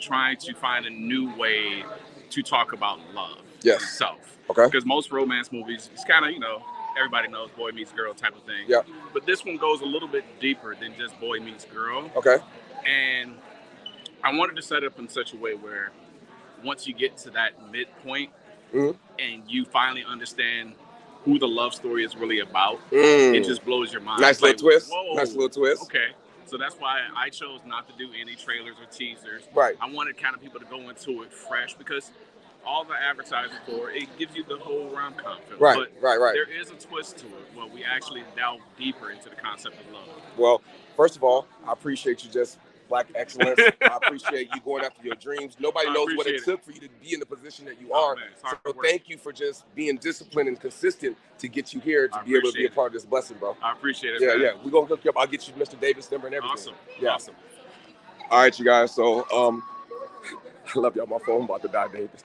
trying to find a new way to talk about love itself. Okay. Because most romance movies, it's kind of, everybody knows boy meets girl type of thing. Yeah. But this one goes a little bit deeper than just boy meets girl. Okay. And I wanted to set it up in such a way where once you get to that midpoint and you finally understand who the love story is really about, it just blows your mind. Nice little twist. Whoa. Nice little twist. Okay. So that's why I chose not to do any trailers or teasers. Right. I wanted kind of people to go into it fresh because all the advertising for it gives you the whole rom-com film. Right, but right. There is a twist to it where we actually delve deeper into the concept of love. Well, first of all, I appreciate you just Black excellence. I appreciate you going after your dreams. Nobody knows what it took for you to be in the position that you are. So thank you for just being disciplined and consistent to get you here to be able to be a part of this blessing, bro. I appreciate it. Yeah, man. yeah. We're gonna hook you up. I'll get you Mr. Davis' number and everything. Awesome. Yeah. Awesome. All right, you guys. So I love y'all. My phone about to die, Davis.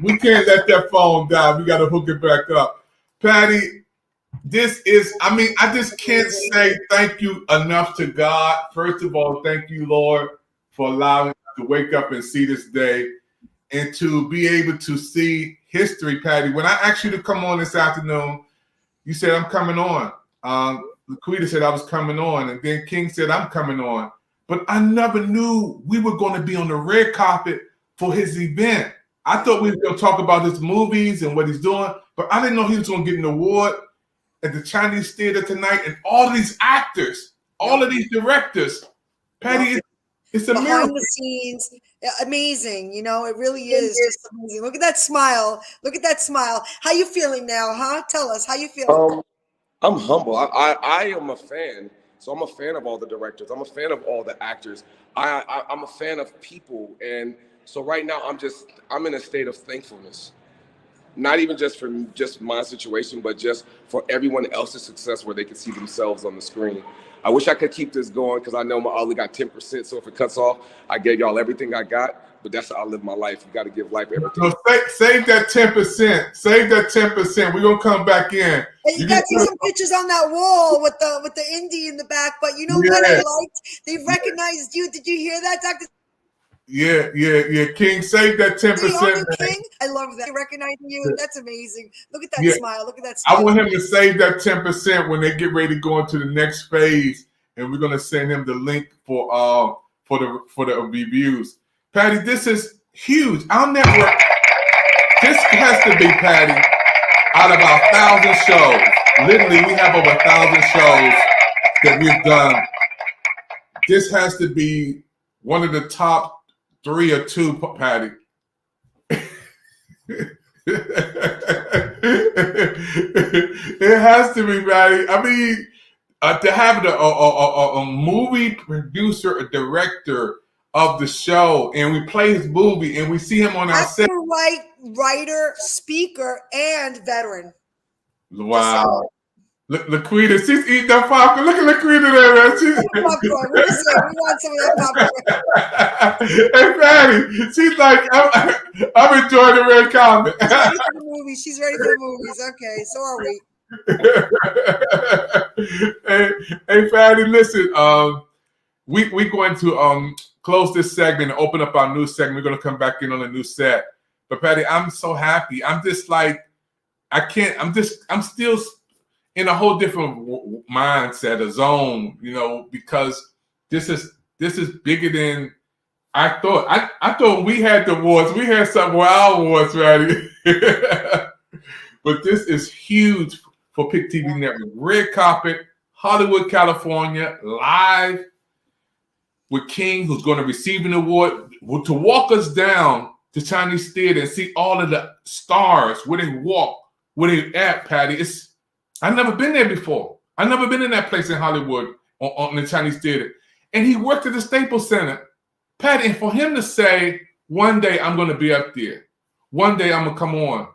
We can't let that phone die. We got to hook it back up. Patty, this is, I mean, I just can't say thank you enough to God. First of all, thank you, Lord, for allowing us to wake up and see this day and to be able to see history, Patty. When I asked you to come on this afternoon, you said, I'm coming on. Laquita said I was coming on, and then King said, I'm coming on. But I never knew we were going to be on the red carpet for his event. I thought we were going to talk about his movies and what he's doing, but I didn't know he was going to get an award at the Chinese Theater tonight. And all of these actors, all of these directors, Patty, it's a behind miracle. the scenes, amazing. You know, it really is just amazing. Look at that smile. Look at that smile. How you feeling now, huh? Tell us how you feeling. I'm humble. I am a fan. So I'm a fan of all the directors. I'm a fan of all the actors. I'm a fan of people. And so right now I'm in a state of thankfulness. Not even just for just my situation, but just for everyone else's success where they can see themselves on the screen. I wish I could keep this going because I know I only got 10%. So if it cuts off, I gave y'all everything I got. But that's how I live my life. You got to give life everything. So save that 10%. Save that 10%. We're gonna come back in. And you got to see some pictures on that wall with the indie in the back. But you know what I liked? They recognized you. Did you hear that, Dr. Yeah. King, save that 10%. King, I love that. Recognizing you. That's amazing. Look at that smile. Look at that smile. I want him to save that 10% when they get ready to go into the next phase, and we're gonna send him the link for the reviews. Patty, this is huge. Our network, this has to be, Patty, out of our 1,000 shows. Literally, we have over 1,000 shows that we've done. This has to be one of the top 3 or 2, Patty. It has to be, Patty. I mean, to have a movie producer, a director of the show, and we play his movie, and we see him on our set. Writer, speaker, and veteran. Wow. Laquita, she's eating that popcorn. Look at Laquita there, man. We want some of that popcorn. Hey, Patty, she's like, I'm enjoying the red carpet. She's ready for the movies. She's ready for the movies. Okay, so are we. Hey, Patty, listen. We're going to close this segment and open up our new segment. We're going to come back in on a new set. But Patty, I'm so happy. I'm just like, I'm still in a whole different mindset, a zone, you know, because this is bigger than I thought. I thought we had the awards. We had some wow awards, Patty. But this is huge for Pick TV Network. Red carpet, Hollywood, California, live with King, who's going to receive an award, to walk us down to Chinese Theater and see all of the stars, where they walk, where they at, Patty. I've never been there before. I've never been in that place in Hollywood on the Chinese Theater. And he worked at the Staples Center. Patty, and for him to say, one day I'm going to be up there. One day I'm going to come on.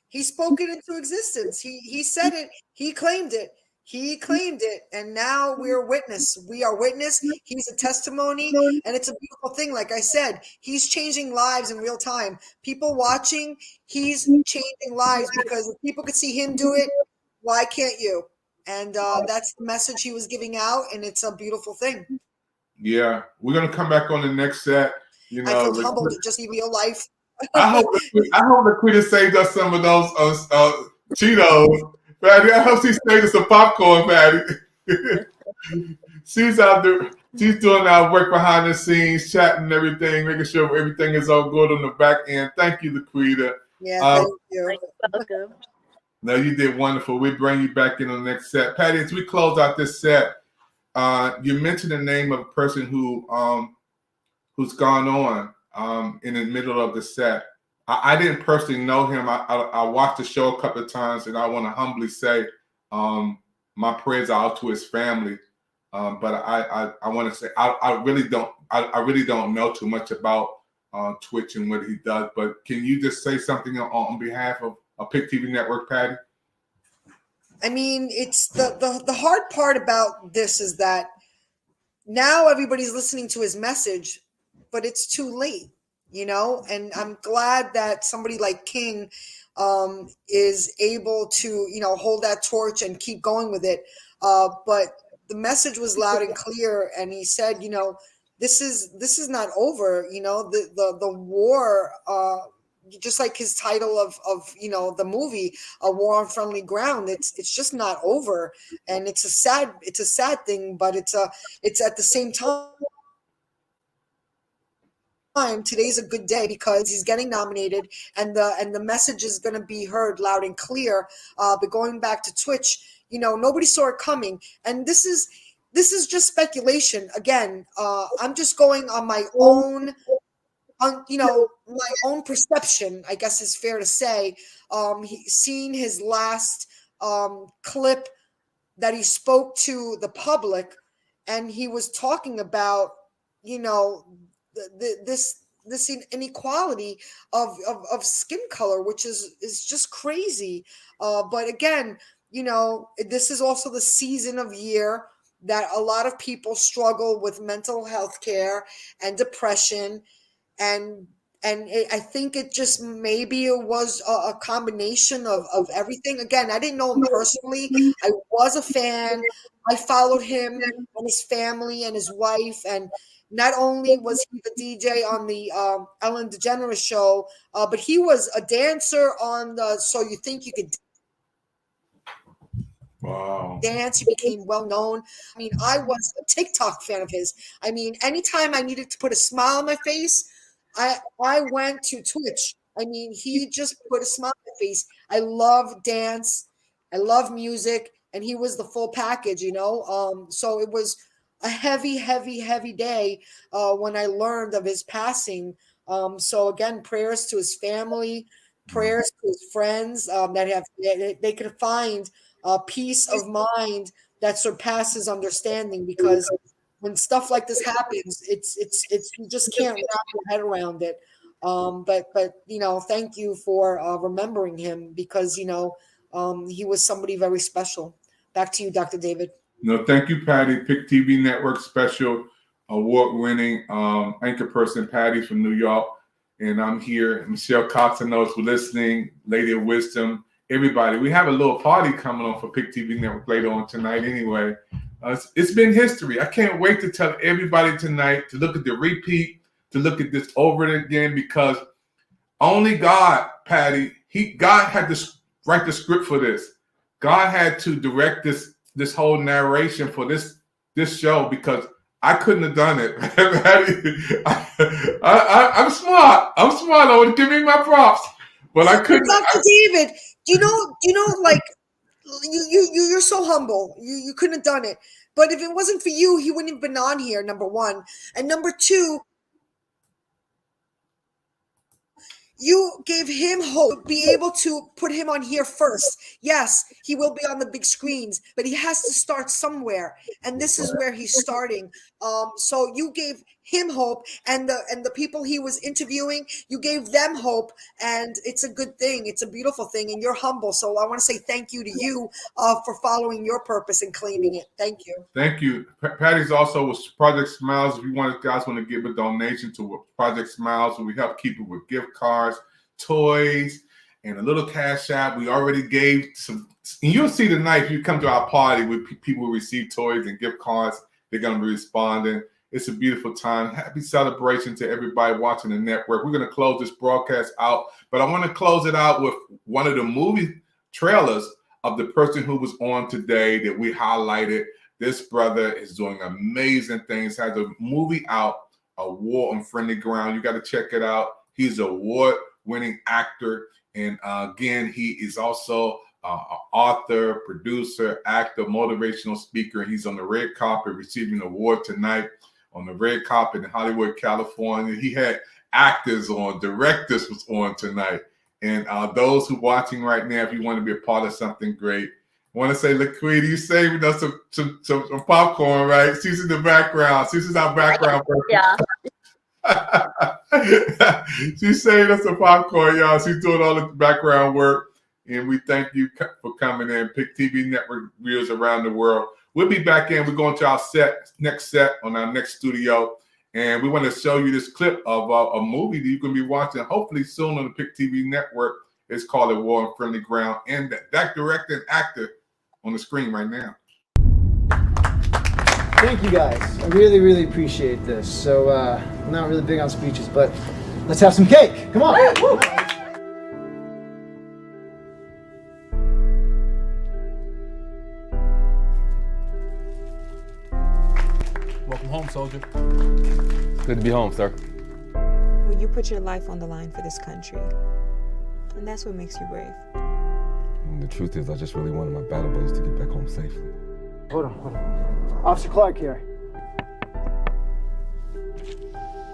He spoke it into existence. He said it. He claimed it. He claimed it, and now we're witness. We are witness. He's a testimony, and it's a beautiful thing. Like I said, he's changing lives in real time. People watching, he's changing lives, because if people could see him do it, why can't you? And that's the message he was giving out, and it's a beautiful thing. Yeah, we're gonna come back on the next set. You know, I feel humbled to just see real life. I hope Laquita saved us some of those Cheetos. Patty, I hope she saved us some popcorn, Patty. She's out there. She's doing our work behind the scenes, chatting and everything, making sure everything is all good on the back end. Thank you, Laquita. Yeah, thank you. No, you did wonderful. We'll bring you back in on the next set. Patty, as we close out this set, you mentioned the name of a person who's gone on in the middle of the set. I didn't personally know him. I watched the show a couple of times, and I want to humbly say my prayers are out to his family. But I want to say I really don't know too much about Twitch and what he does. But can you just say something on behalf of Pick TV Network, Patty? I mean, it's the hard part about this is that now everybody's listening to his message, but it's too late, you know? And I'm glad that somebody like King is able to, you know, hold that torch and keep going with it. But the message was loud and clear, and he said, you know, this is not over, you know, the war, just like his title of you know, the movie, A War on Friendly Ground, it's just not over. And it's a sad thing, but it's at the same time, today's a good day because he's getting nominated, and the message is going to be heard loud and clear. But going back to Twitch, you know, nobody saw it coming, and this is just speculation. Again, I'm just going on my own, you know, my own perception, I guess is fair to say. Seeing his last clip that he spoke to the public, and he was talking about, you know, this inequality of skin color, which is just crazy. But again, you know, this is also the season of year that a lot of people struggle with mental health care and depression, and I think it just maybe it was a combination of everything. Again, I didn't know him personally. I was a fan. I followed him and his family and his wife, and not only was he the DJ on the Ellen DeGeneres show, but he was a dancer on the So You Think You Could Wow. Dance. He became well known. I mean, I was a TikTok fan of his. I mean, anytime I needed to put a smile on my face, I went to Twitch. I mean, he just put a smile on my face. I love dance. I love music, and he was the full package, you know. So it was a heavy day when I learned of his passing. So again, prayers to his family, prayers to his friends that they could find peace of mind that surpasses understanding, because when stuff like this happens, it's you just can't wrap your head around it. But you know, thank you for remembering him, because you know, he was somebody very special. Back to you, Dr. David. No, thank you, Patty. Pick TV Network special award-winning anchor person, Patty from New York. And I'm here. Michelle Costanos for listening, Lady of Wisdom, everybody. We have a little party coming on for Pick TV Network later on tonight anyway. It's been history. I can't wait to tell everybody tonight to look at the repeat, to look at this over again, because only God, Patty, God had to write the script for this. God had to direct this whole narration for this show, because I couldn't have done it. I'm smart. I would give me my props, but I couldn't. Dr. David, do you know, like you're so humble. You couldn't have done it. But if it wasn't for you, he wouldn't have been on here, number one. And number two, you gave him hope, be able to put him on here first. Yes, he will be on the big screens, but he has to start somewhere, and this is where he's starting. So you gave him hope, and the people he was interviewing, you gave them hope, and it's a good thing. It's a beautiful thing, and you're humble. So I want to say thank you to you for following your purpose and claiming it. Thank you. Thank you. Patty's also with Project Smiles. If you guys want to give a donation to Project Smiles, we help keep it with gift cards, toys, and a little cash app. We already gave some, and you'll see tonight if you come to our party with people who receive toys and gift cards, they're going to be responding. It's a beautiful time. Happy celebration to everybody watching the network. We're going to close this broadcast out, but I want to close it out with one of the movie trailers of the person who was on today that we highlighted. This brother is doing amazing things, has a movie out, A War on Friendly Ground. You got to check it out. He's an award-winning actor, and again, he is also author, producer, actor, motivational speaker. He's on the red carpet receiving an award tonight on the red carpet in Hollywood, California. He had actors on, directors was on tonight. And those who are watching right now, if you want to be a part of something great, I want to say, LaQuita, you saving us some popcorn, right? She's in the background. She's our background person. Yeah. She's saving us some popcorn, y'all. She's doing all the background work. And we thank you for coming in. Pick TV Network viewers around the world. We'll be back in. We're going to our next set on our next studio. And we want to show you this clip of a movie that you can be watching hopefully soon on the Pick TV Network. It's called A War on Friendly Ground. And that director and actor on the screen right now. Thank you guys. I really, really appreciate this. So I'm not really big on speeches, but let's have some cake. Come on. Woo. Welcome home, soldier. Good to be home, sir. Well, you put your life on the line for this country. And that's what makes you brave. And the truth is, I just really wanted my battle buddies to get back home safely. Hold on. Officer Clark here.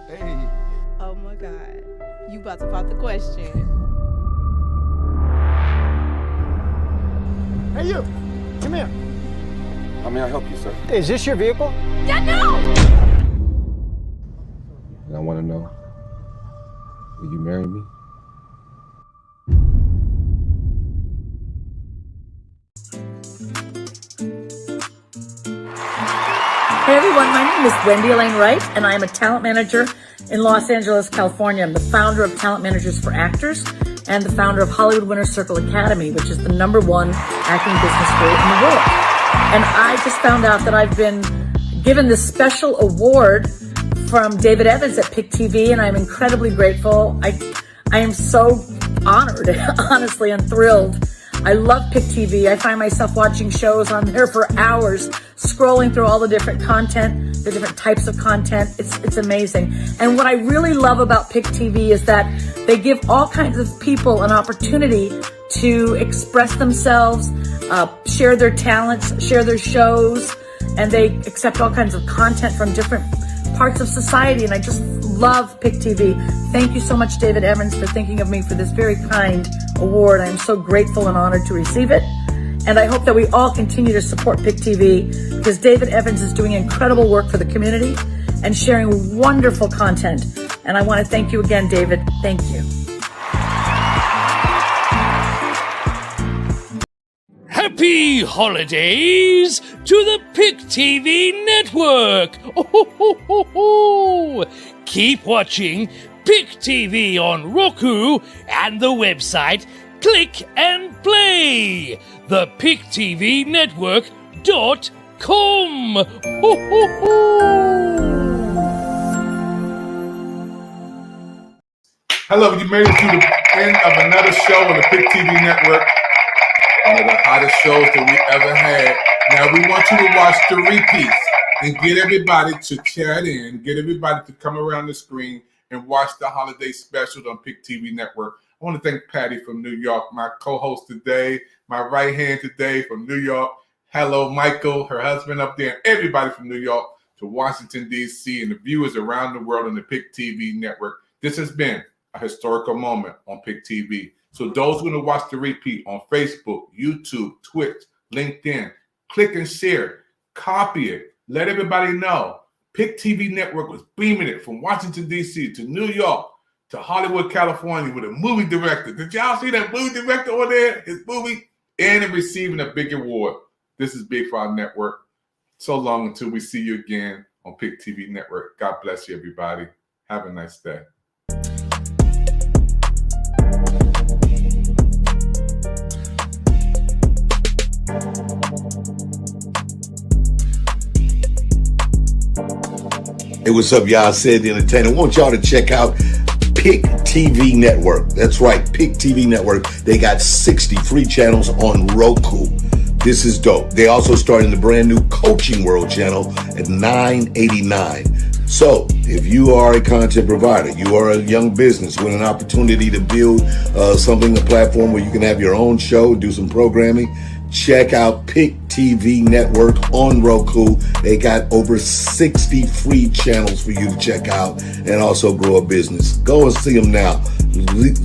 Hey. Oh my God. You about to pop the question. Hey, you. Come here. How may I help you, sir? Is this your vehicle? Yeah, no! And I want to know, will you marry me? Hey everyone, my name is Wendy Elaine Wright, and I am a talent manager in Los Angeles, California. I'm the founder of Talent Managers for Actors and the founder of Hollywood Winter Circle Academy, which is the #1 acting business school in the world. And I just found out that I've been given this special award from David Evans at Pick TV, and I'm incredibly grateful. I am so honored, honestly, and thrilled. I love Pick TV. I find myself watching shows on there for hours, scrolling through all the different content, the different types of content. It's amazing. And what I really love about Pick TV is that they give all kinds of people an opportunity to express themselves, share their talents, share their shows, and they accept all kinds of content from different parts of society. And I just love Pick TV. Thank you so much, David Evans, for thinking of me for this very kind award. I'm so grateful and honored to receive it. And I hope that we all continue to support Pick TV because David Evans is doing incredible work for the community and sharing wonderful content. And I want to thank you again, David. Thank you. Happy holidays to the Pick TV network! Oh, keep watching Pick TV on Roku and the website Click and Play, the PickTVNetwork.com. Hello, you made it to the end of another show on the Pick TV Network. One of the hottest shows that we ever had. Now we want you to watch the repeats and get everybody to chat in, get everybody to come around the screen and watch the holiday specials on Pick TV Network. I want to thank Patty from New York, my co-host today, my right hand today from New York. Hello, Michael, her husband up there, and everybody from New York to Washington, D.C., and the viewers around the world on the Pick TV Network. This has been a historical moment on Pick TV. So those who are going to watch the repeat on Facebook, YouTube, Twitch, LinkedIn, click and share, copy it, let everybody know. Pick TV Network was beaming it from Washington, D.C. to New York to Hollywood, California with a movie director. Did y'all see that movie director over there? His movie and receiving a big award. This is big for our network. So long until we see you again on Pick TV Network. God bless you, everybody. Have a nice day. Hey, what's up, y'all? Sid the Entertainer. I want y'all to check out Pick TV Network. That's right, Pick TV Network. They got 60 free channels on Roku. This is dope. They also started the brand new Coaching World channel at $9.89. So if you are a content provider, you are a young business with an opportunity to build a platform where you can have your own show, do some programming, check out Pick TV Network on Roku. They got over 60 free channels for you to check out and also grow a business. Go and see them now.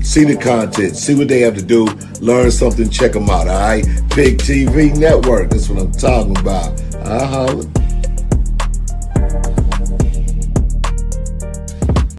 See the content, see what they have to do, learn something, check them out, all right? Pick TV Network, that's what I'm talking about.